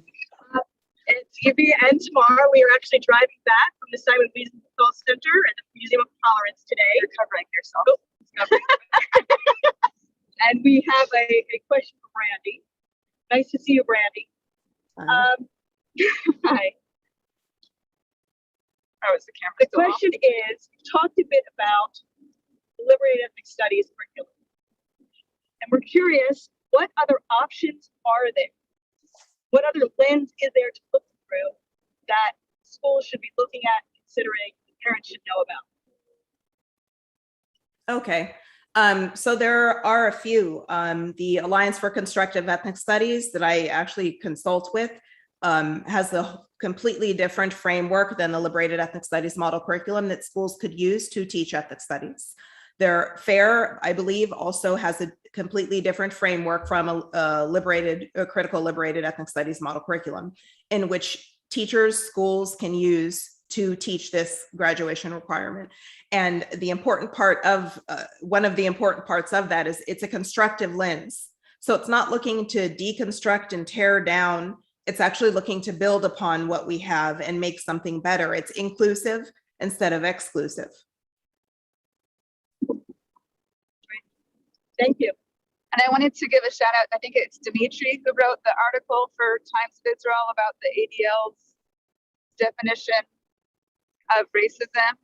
H: It's Evie and Tamar. We are actually driving back from the Simon Wiesenthal Center and the Museum of Tolerance today. You're covering yourself. And we have a question for Brandy. Nice to see you, Brandy. Hi.
I: Oh, is the camera
H: The
I: still on?
H: question is, we've talked a bit about liberated ethnic studies curriculum. And we're curious, what other options are there? What other lens is there to look through that schools should be looking at, considering, parents should know about?
D: Okay. So there are a few. The Alliance for Constructive Ethnic Studies that I actually consult with has a completely different framework than the Liberated Ethnic Studies model curriculum that schools could use to teach ethnic studies. Their FAIR, I believe, also has a completely different framework from a critical liberated ethnic studies model curriculum, in which teachers, schools can use to teach this graduation requirement. And the important part of, one of the important parts of that is it's a constructive lens. So it's not looking to deconstruct and tear down. It's actually looking to build upon what we have and make something better. It's inclusive instead of exclusive.
H: Thank you.
I: And I wanted to give a shout out. I think it's Dimitri who wrote the article for Times of Israel about the ADL's definition of racism.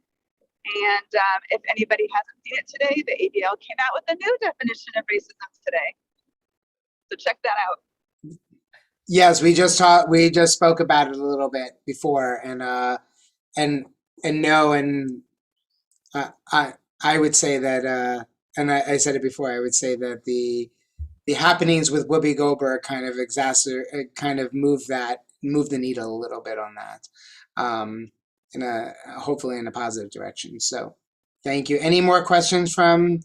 I: And if anybody hasn't seen it today, the ADL came out with a new definition of racism today. So check that out.
C: Yes, we just spoke about it a little bit before, and I would say that, and I said it before, I would say that the happenings with Whoopi Goldberg kind of move the needle a little bit on that, hopefully in a positive direction. So thank you. Any more questions from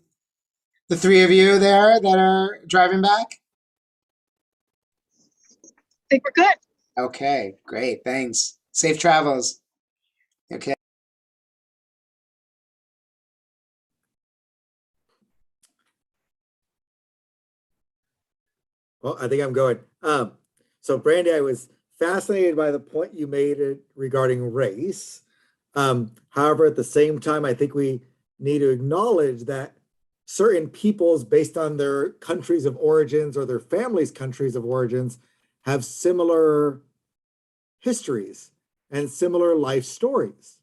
C: the three of you there that are driving back?
H: I think we're good.
C: Okay, great. Thanks. Safe travels. Okay.
J: Well, I think I'm going. So Brandy, I was fascinated by the point you made regarding race. However, at the same time, I think we need to acknowledge that certain peoples, based on their countries of origins or their families' countries of origins, have similar histories and similar life stories.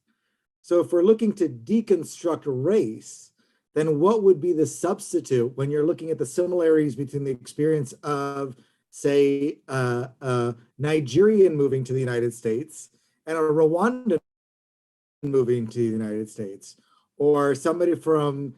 J: So if we're looking to deconstruct race, then what would be the substitute when you're looking at the similarities between the experience of, say, a Nigerian moving to the United States and a Rwandan moving to the United States, or somebody from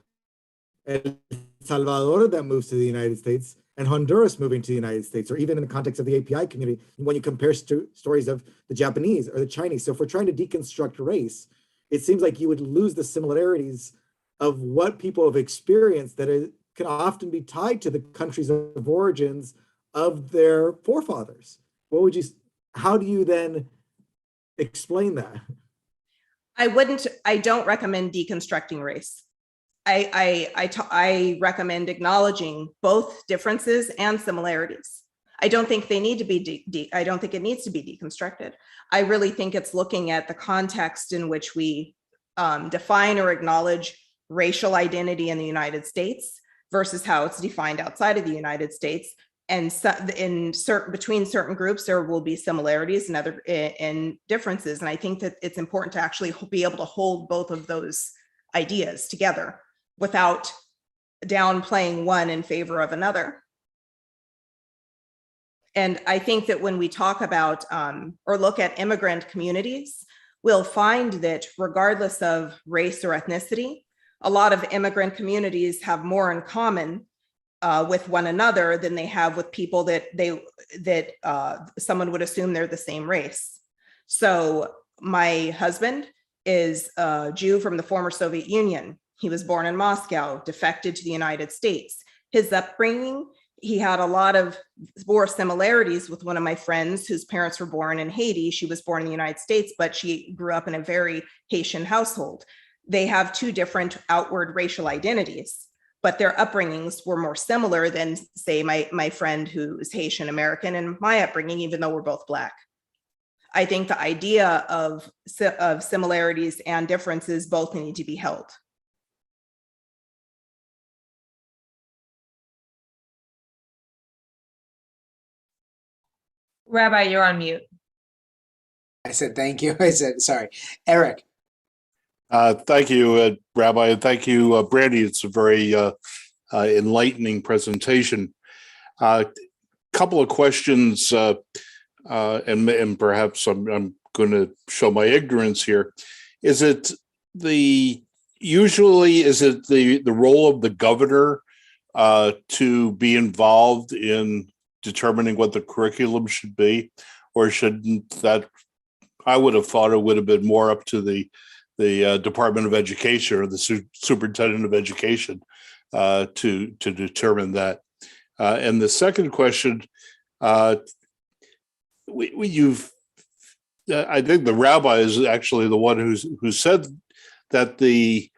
J: El Salvador that moves to the United States and Honduras moving to the United States, or even in the context of the API community, when you compare stories of the Japanese or the Chinese. So if we're trying to deconstruct race, it seems like you would lose the similarities of what people have experienced that it can often be tied to the countries of origins of their forefathers. How do you then explain that?
D: I don't recommend deconstructing race. I recommend acknowledging both differences and similarities. I don't think they need to be, I don't think it needs to be deconstructed. I really think it's looking at the context in which we define or acknowledge racial identity in the United States versus how it's defined outside of the United States. And between certain groups, there will be similarities and differences. And I think that it's important to actually be able to hold both of those ideas together without downplaying one in favor of another. And I think that when we talk about or look at immigrant communities, we'll find that regardless of race or ethnicity, a lot of immigrant communities have more in common with one another than they have with people that someone would assume they're the same race. So my husband is a Jew from the former Soviet Union. He was born in Moscow, defected to the United States. His upbringing, he had a lot of more similarities with one of my friends whose parents were born in Haiti. She was born in the United States, but she grew up in a very Haitian household. They have two different outward racial identities, but their upbringings were more similar than, say, my friend who is Haitian American and my upbringing, even though we're both Black. I think the idea of similarities and differences both need to be held.
A: Rabbi, you're on mute.
C: I said thank you. I said sorry. Eric.
K: Thank you, Rabbi, and thank you, Brandy. It's a very enlightening presentation. Couple of questions, and perhaps I'm going to show my ignorance here. Is it the role of the governor to be involved in determining what the curriculum should be, or shouldn't that? I would have thought it would have been more up to the Department of Education or the Superintendent of Education to determine that. And the second question, I think the rabbi is actually the one who said that the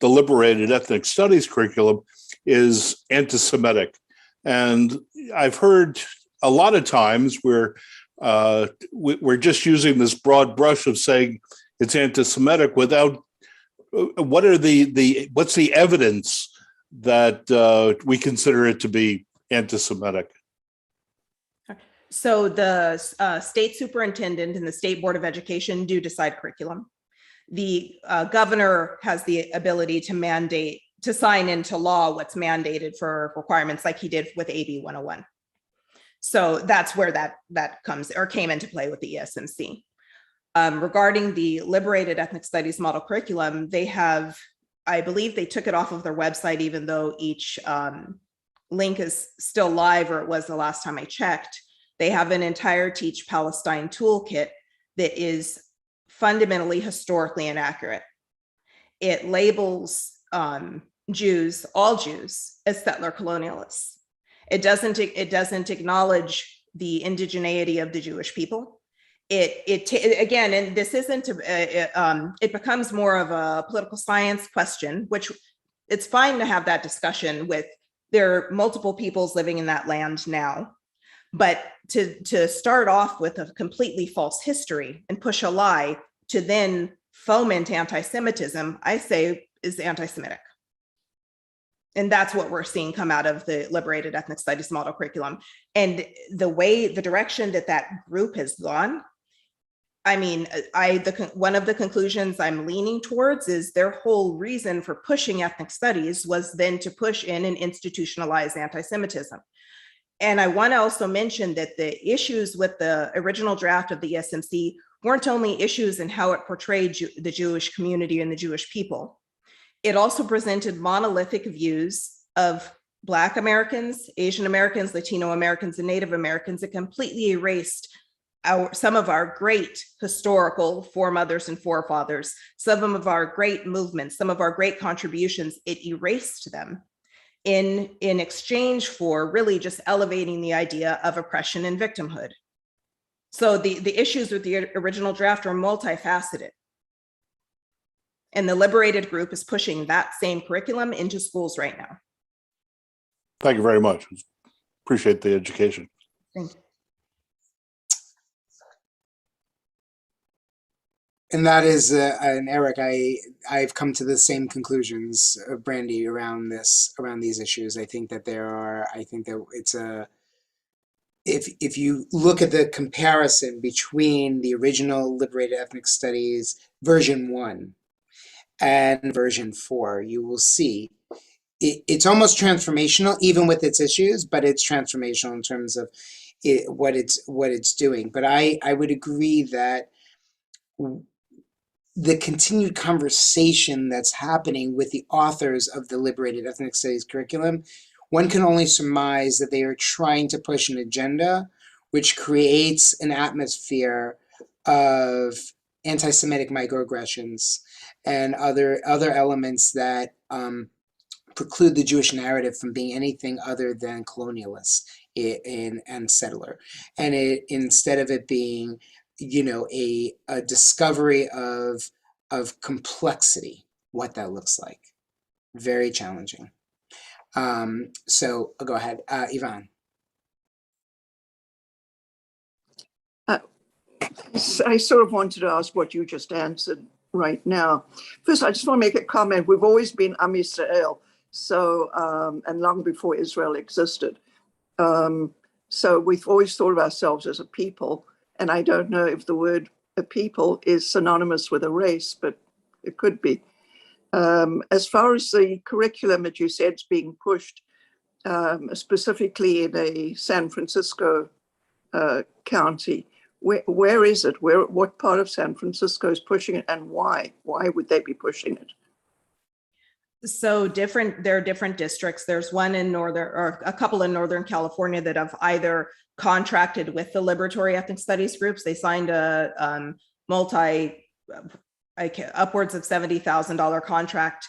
K: the liberated ethnic studies curriculum is anti-Semitic. And I've heard a lot of times where we're just using this broad brush of saying it's anti-Semitic without what's the evidence that we consider it to be anti-Semitic?
D: So the state superintendent and the state board of education do decide curriculum. The governor has the ability to sign into law what's mandated for requirements, like he did with AB 101. So that's where that came into play with the ESMC. Regarding the liberated ethnic studies model curriculum, they have, I believe they took it off of their website, even though each link is still live, or it was the last time I checked. They have an entire Teach Palestine toolkit that is fundamentally historically inaccurate. It labels Jews, all Jews, as settler colonialists. It doesn't acknowledge the indigeneity of the Jewish people. Again, and this isn't, it becomes more of a political science question, which it's fine to have that discussion with, there are multiple peoples living in that land now. But to start off with a completely false history and push a lie to then foment anti-Semitism, I say is anti-Semitic. And that's what we're seeing come out of the liberated ethnic studies model curriculum. And the direction that group has gone, I mean, one of the conclusions I'm leaning towards is their whole reason for pushing ethnic studies was then to push in and institutionalize anti-Semitism. And I want to also mention that the issues with the original draft of the ESMC weren't only issues in how it portrayed the Jewish community and the Jewish people. It also presented monolithic views of Black Americans, Asian Americans, Latino Americans, and Native Americans. It completely erased some of our great historical foremothers and forefathers, some of our great movements, some of our great contributions. It erased them in exchange for really just elevating the idea of oppression and victimhood. So the issues with the original draft are multifaceted. And the liberated group is pushing that same curriculum into schools right now.
K: Thank you very much. Appreciate the education.
D: Thank you.
C: And that is, and Eric, I've come to the same conclusions, Brandy, around these issues. I think that it's if you look at the comparison between the original Liberated Ethnic Studies version 1 and version 4, you will see it's almost transformational, even with its issues, but it's transformational in terms of what it's doing. But I would agree that the continued conversation that's happening with the authors of the Liberated Ethnic Studies curriculum, one can only surmise that they are trying to push an agenda which creates an atmosphere of anti-Semitic microaggressions and other elements that preclude the Jewish narrative from being anything other than colonialist and settler. And instead of it being, a discovery of complexity, what that looks like. Very challenging. So go ahead, Yvonne.
L: I sort of wanted to ask what you just answered right now. First, I just want to make a comment. We've always been Am Yisrael, so and long before Israel existed. So we've always thought of ourselves as a people. And I don't know if the word a people is synonymous with a race, but it could be. As far as the curriculum that you said is being pushed, specifically in a San Francisco county, where is it? What part of San Francisco is pushing it, and why? Why would they be pushing it?
D: So there are different districts. There's one in a couple in Northern California that have either contracted with the liberatory ethnic studies groups. They signed a upwards of $70,000 contract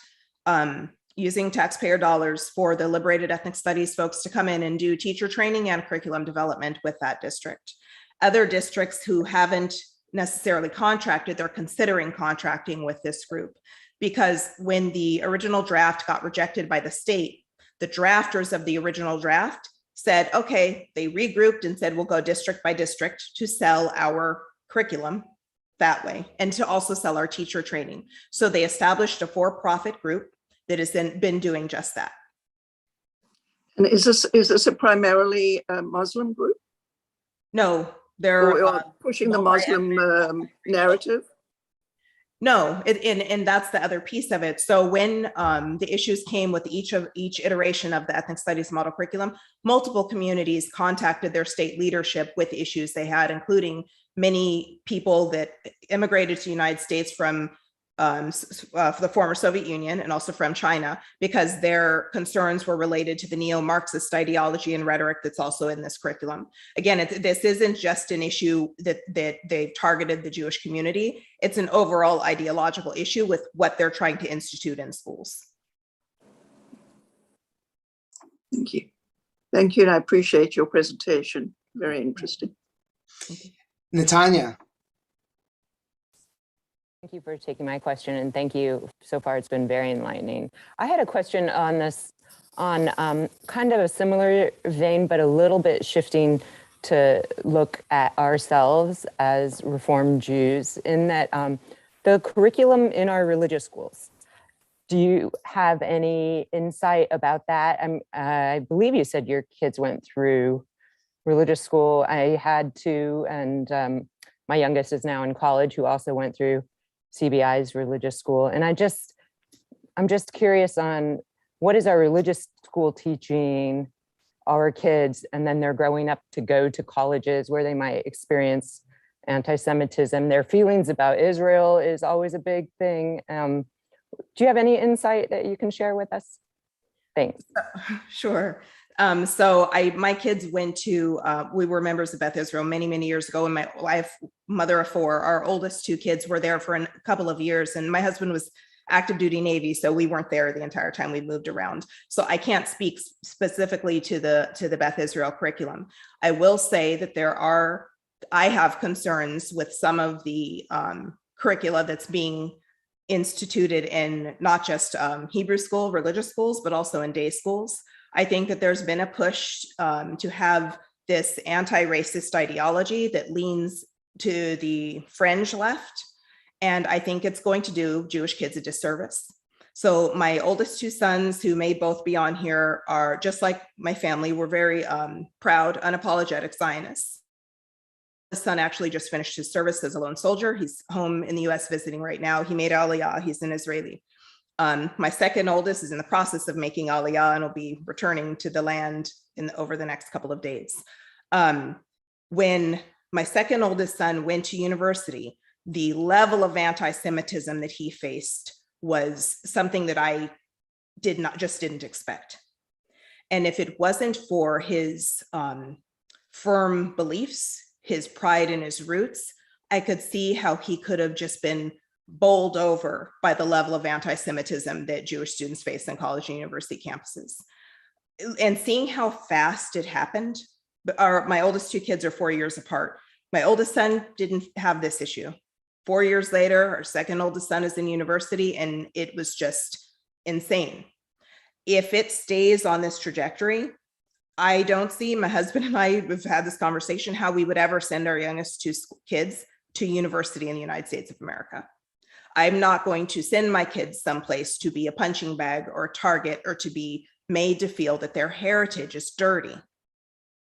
D: using taxpayer dollars for the liberated ethnic studies folks to come in and do teacher training and curriculum development with that district. Other districts who haven't necessarily contracted, they're considering contracting with this group. Because when the original draft got rejected by the state, the drafters of the original draft said, okay, they regrouped and said, we'll go district by district to sell our curriculum that way and to also sell our teacher training. So they established a for-profit group that has been doing just that.
L: And is this a primarily Muslim group?
D: No, they're
L: pushing the Muslim narrative?
D: No, and that's the other piece of it. So when the issues came with each iteration of the ethnic studies model curriculum, multiple communities contacted their state leadership with issues they had, including many people that immigrated to the United States from the former Soviet Union and also from China, because their concerns were related to the neo-Marxist ideology and rhetoric that's also in this curriculum. Again, this isn't just an issue that they've targeted the Jewish community. It's an overall ideological issue with what they're trying to institute in schools.
L: Thank you. Thank you, and I appreciate your presentation. Very interesting.
C: Natanya.
M: Thank you for taking my question, and thank you. So far, it's been very enlightening. I had a question on this, on kind of a similar vein, but a little bit shifting to look at ourselves as Reformed Jews, in that the curriculum in our religious schools. Do you have any insight about that? I believe you said your kids went through religious school. I had two, and my youngest is now in college, who also went through CBI's religious school. And I'm just curious on what is our religious school teaching our kids, and then they're growing up to go to colleges where they might experience anti-Semitism. Their feelings about Israel is always a big thing. Do you have any insight that you can share with us? Thanks.
D: Sure. So my kids went to, we were members of Beth Israel many, many years ago, and my wife, mother of four, our oldest two kids were there for a couple of years, and my husband was active duty Navy, so we weren't there the entire time. We moved around. So I can't speak specifically to the Beth Israel curriculum. I will say that I have concerns with some of the curricula that's being instituted in not just Hebrew school, religious schools, but also in day schools. I think that there's been a push to have this anti-racist ideology that leans to the fringe left. And I think it's going to do Jewish kids a disservice. So my oldest two sons, who may both be on here, are just like my family. We're very proud, unapologetic Zionists. The son actually just finished his service as a lone soldier. He's home in the US visiting right now. He made Aliyah, he's an Israeli. My second oldest is in the process of making Aliyah and will be returning to the land over the next couple of days. When my second oldest son went to university, the level of anti-Semitism that he faced was something that I didn't expect. And if it wasn't for his firm beliefs, his pride in his roots, I could see how he could have just been bowled over by the level of anti-Semitism that Jewish students face in college and university campuses. And seeing how fast it happened, my oldest two kids are 4 years apart. My oldest son didn't have this issue. 4 years later, our second oldest son is in university, and it was just insane. If it stays on this trajectory, I don't see, my husband and I have had this conversation, how we would ever send our youngest two kids to university in the United States of America. I'm not going to send my kids someplace to be a punching bag or a target, or to be made to feel that their heritage is dirty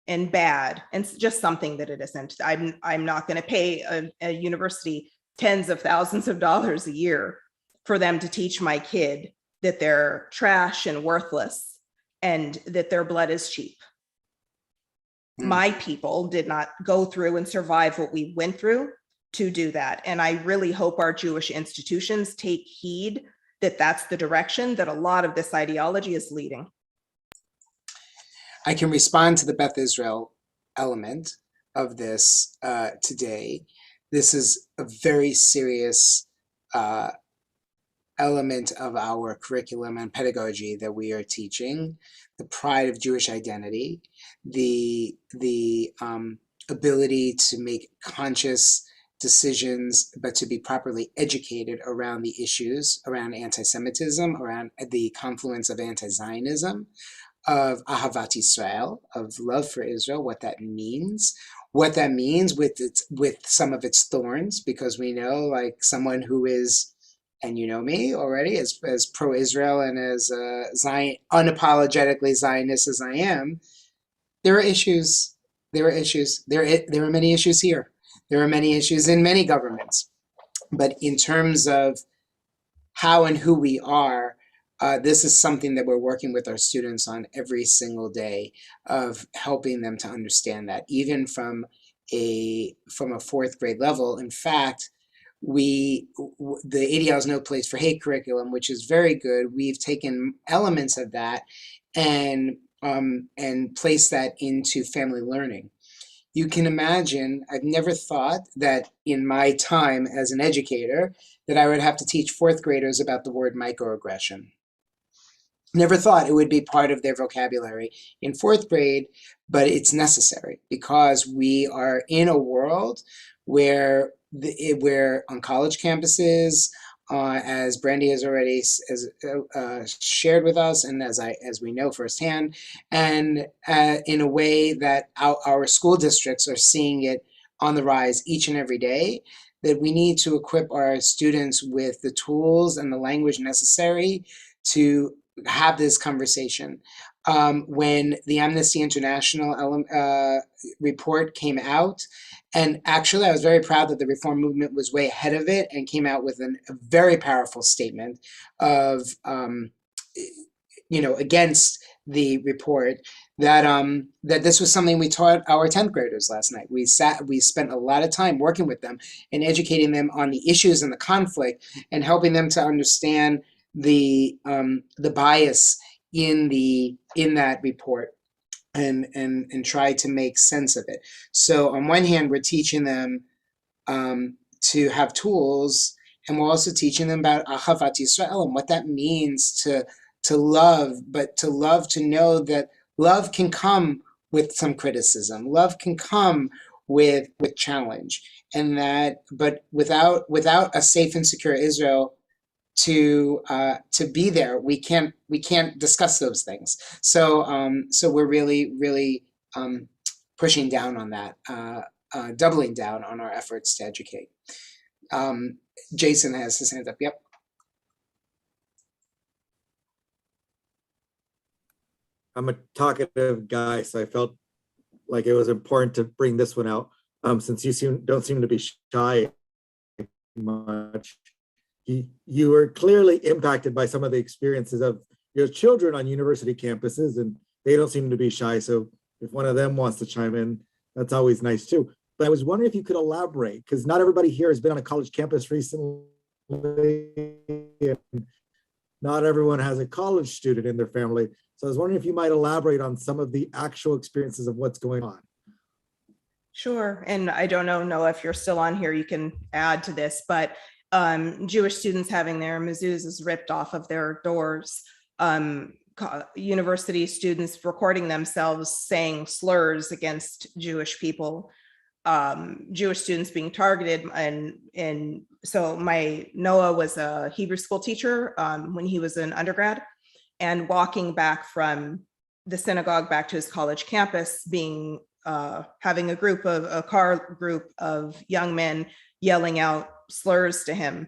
D: and bad and just something that it isn't. I'm not going to pay a university tens of thousands of dollars a year for them to teach my kid that they're trash and worthless and that their blood is cheap. My people did not go through and survive what we went through to do that. And I really hope our Jewish institutions take heed that that's the direction that a lot of this ideology is leading.
C: I can respond to the Beth Israel element of this today. This is a very serious element of our curriculum and pedagogy that we are teaching. The pride of Jewish identity, the ability to make conscious decisions, but to be properly educated around the issues, around anti-Semitism, around the confluence of anti-Zionism, of Ahavat Israel, of love for Israel, what that means with some of its thorns, because we know, like someone who is, and you know me already, as pro-Israel and as unapologetically Zionist as I am, there are issues. There are many issues here. There are many issues in many governments. But in terms of how and who we are, this is something that we're working with our students on every single day, of helping them to understand that, even from a fourth grade level. In fact, the ADL's No Place for Hate curriculum, which is very good, we've taken elements of that and placed that into family learning. You can imagine, I've never thought that in my time as an educator that I would have to teach fourth graders about the word microaggression. Never thought it would be part of their vocabulary in fourth grade, but it's necessary, because we are in a world where on college campuses, as Brandy has already shared with us, and as we know firsthand, and in a way that our school districts are seeing it on the rise each and every day, that we need to equip our students with the tools and the language necessary to have this conversation. When the Amnesty International report came out, and actually I was very proud that the reform movement was way ahead of it and came out with a very powerful statement of, against the report, that that this was something we taught our 10th graders last night. We spent a lot of time working with them and educating them on the issues and the conflict and helping them to understand the bias in that report and try to make sense of it. So on one hand, we're teaching them to have tools, and we're also teaching them about Ahavat Yisrael and what that means to love, but to know that love can come with some criticism. Love can come with challenge, and that, but without a safe and secure Israel to be there, we can't discuss those things. So we're really pushing down on that, doubling down on our efforts to educate. Jason has his hand up. Yep.
J: I'm a talkative guy, so I felt like it was important to bring this one out, since you don't seem to be shy much. You were clearly impacted by some of the experiences of your children on university campuses, and they don't seem to be shy. So if one of them wants to chime in, that's always nice too. But I was wondering if you could elaborate, because not everybody here has been on a college campus recently. Not everyone has a college student in their family. So I was wondering if you might elaborate on some of the actual experiences of what's going on.
D: Sure. And I don't know, Noah, if you're still on here, you can add to this, but Jewish students having their mezuzahs ripped off of their doors, university students recording themselves saying slurs against Jewish people, Jewish students being targeted. And so Noah was a Hebrew school teacher when he was an undergrad, and walking back from the synagogue back to his college campus, having a car group of young men yelling out slurs to him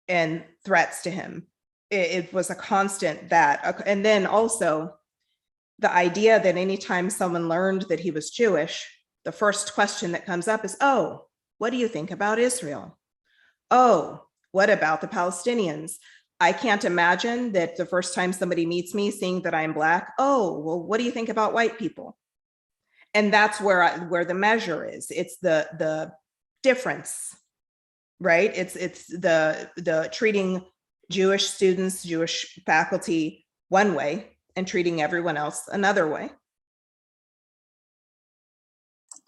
D: and threats to him. It was a constant that, and then also the idea that anytime someone learned that he was Jewish, the first question that comes up is, oh, what do you think about Israel? Oh, what about the Palestinians? I can't imagine that the first time somebody meets me, seeing that I'm Black, oh, well, what do you think about white people? And that's where the measure is. It's the difference, right? It's the treating Jewish students, Jewish faculty one way and treating everyone else another way.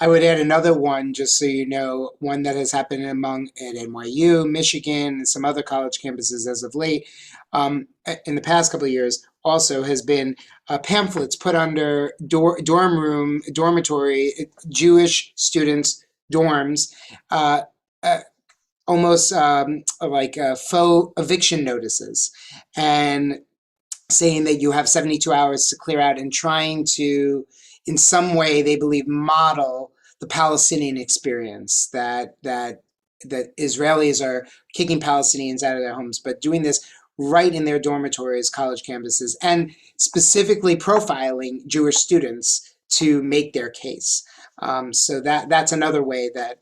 C: I would add another one, just so you know, one that has happened at NYU, Michigan, and some other college campuses as of late, in the past couple of years, also has been pamphlets put under dormitory Jewish students' dorms, almost like faux eviction notices, and saying that you have 72 hours to clear out, and trying to, in some way, they believe, model the Palestinian experience, that Israelis are kicking Palestinians out of their homes, but doing this right in their dormitories, college campuses, and specifically profiling Jewish students to make their case. So that's another way that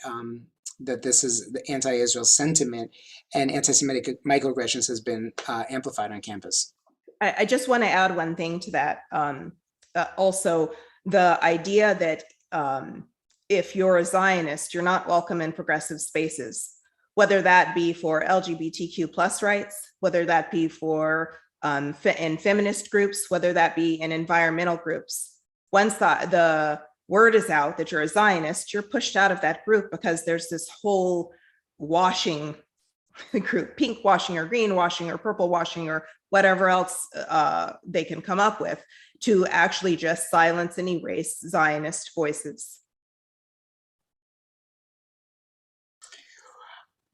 C: that this is the anti-Israel sentiment and anti-Semitic microaggressions has been amplified on campus.
D: I just want to add one thing to that. Also, the idea that if you're a Zionist, you're not welcome in progressive spaces, whether that be for LGBTQ plus rights, whether that be for in feminist groups, whether that be in environmental groups. Once the word is out that you're a Zionist, you're pushed out of that group, because there's this whole washing group, pink washing or green washing or purple washing or whatever else they can come up with, to actually just silence and erase Zionist voices.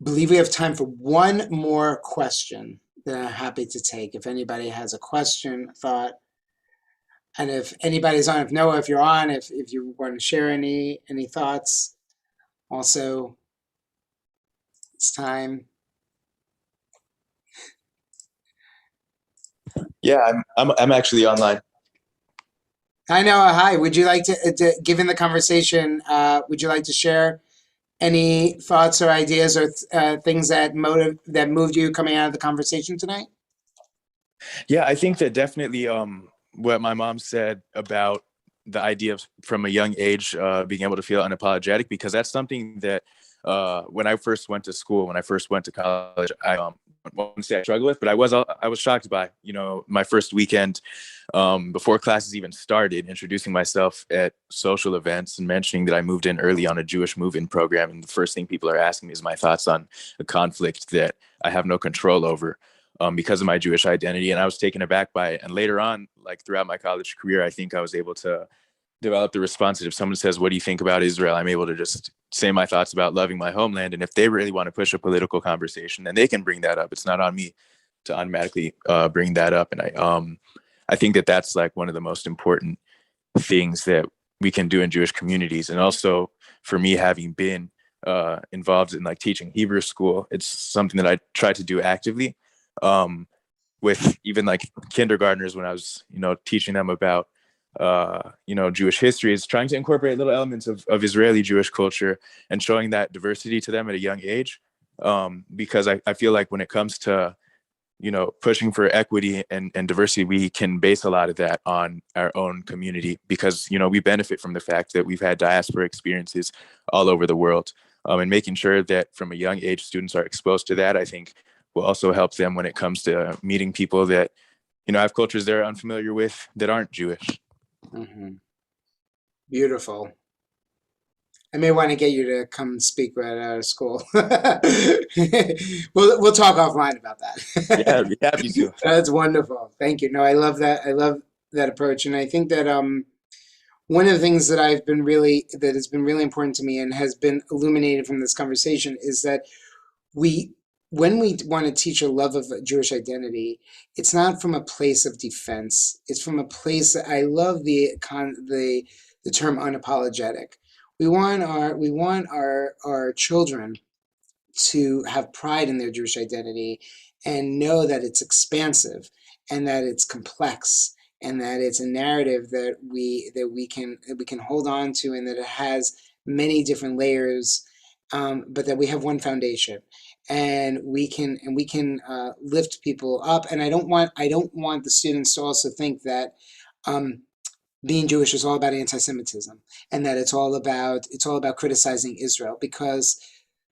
C: I believe we have time for one more question that I'm happy to take. If anybody has a question, thought, and if anybody's on, if Noah, if you're on, if you want to share any thoughts, also It's time.
N: Yeah, I'm actually online.
C: Hi, Noah. Hi. Would you like to given the conversation, would you like to share any thoughts or ideas or things that moved you coming out of the conversation tonight?
N: Yeah, I think that definitely what my mom said about the idea of from a young age being able to feel unapologetic, because that's something that when I first went to school, when I first went to college, I won't say I struggled with, but I was shocked by, my first weekend before classes even started, introducing myself at social events and mentioning that I moved in early on a Jewish move-in program. And the first thing people are asking me is my thoughts on a conflict that I have no control over because of my Jewish identity. And I was taken aback by it. And later on, like throughout my college career, I think I was able to develop the response that if someone says, what do you think about Israel? I'm able to just say my thoughts about loving my homeland. And if they really want to push a political conversation, then they can bring that up. It's not on me to automatically bring that up. And I think that that's like one of the most important things that we can do in Jewish communities. And also for me, having been involved in like teaching Hebrew school, it's something that I try to do actively with even like kindergartners when I was, teaching them about Jewish history, is trying to incorporate little elements of Israeli Jewish culture and showing that diversity to them at a young age. Because I feel like when it comes to, pushing for equity and diversity, we can base a lot of that on our own community because, we benefit from the fact that we've had diaspora experiences all over the world. And making sure that from a young age, students are exposed to that, I think will also help them when it comes to meeting people that, have cultures they're unfamiliar with that aren't Jewish.
C: Mm-hmm. Beautiful. I may want to get you to come speak right out of school. We'll talk offline about that.
N: Yeah, I'd be happy to.
C: That's wonderful. Thank you. No, I love that. I love that approach, and I think that one of the things that has been really important to me and has been illuminated from this conversation is that when we want to teach a love of Jewish identity, it's not from a place of defense. It's from a place that I love the term unapologetic. We want our children to have pride in their Jewish identity and know that it's expansive and that it's complex and that it's a narrative that we can hold on to and that it has many different layers, but that we have one foundation and we can lift people up. And I don't want the students to also think that being Jewish is all about anti-Semitism and that it's all about criticizing Israel, because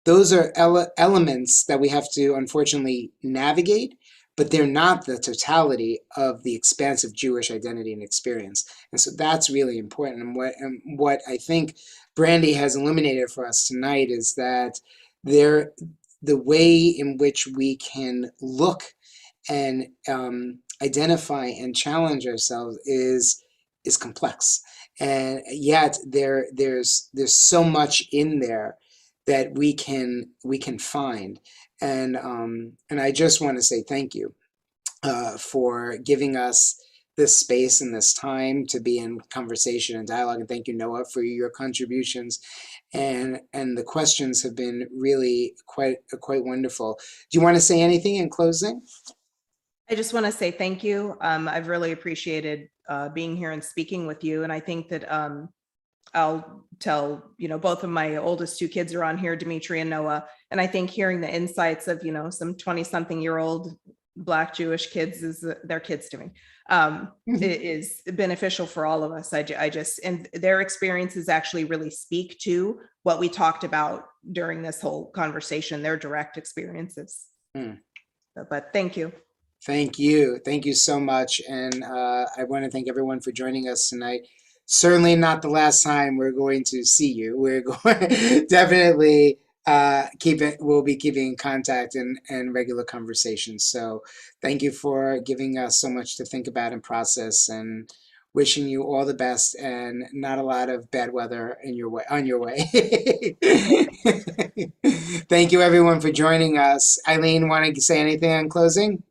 C: those are elements that we have to unfortunately navigate, but they're not the totality of the expansive Jewish identity and experience. And so that's really important. And what I think Brandy has illuminated for us tonight is that the way in which we can look and identify and challenge ourselves is complex, and yet there's so much in there that we can find, and I just want to say thank you for giving us this space and this time to be in conversation and dialogue, and thank you, Noah, for your contributions, and the questions have been really quite wonderful. Do you want to say anything in closing?
D: I just want to say thank you. I've really appreciated being here and speaking with you. And I think that I'll tell, both of my oldest two kids are on here, Dimitri and Noah. And I think hearing the insights of, some 20-something-year-old Black Jewish kids is their kids doing is beneficial for all of us. And their experiences actually really speak to what we talked about during this whole conversation, their direct experiences. But thank you.
C: Thank you. Thank you so much. And I want to thank everyone for joining us tonight. Certainly not the last time we're going to see you. We're going definitely we'll be keeping in contact and regular conversations. So thank you for giving us so much to think about and process, and wishing you all the best and not a lot of bad weather on your way. Thank you everyone for joining us. Eileen, want to say anything on closing?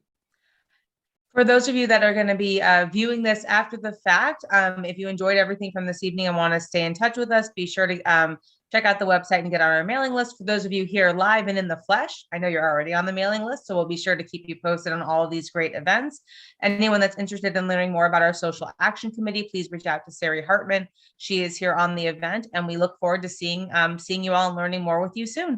A: For those of you that are going to be viewing this after the fact, if you enjoyed everything from this evening and want to stay in touch with us, be sure to check out the website and get on our mailing list. For those of you here live and in the flesh, I know you're already on the mailing list, so we'll be sure to keep you posted on all of these great events. Anyone that's interested in learning more about our Social Action Committee, please reach out to Sari Hartman. She is here on the event, and we look forward to seeing you all and learning more with you soon.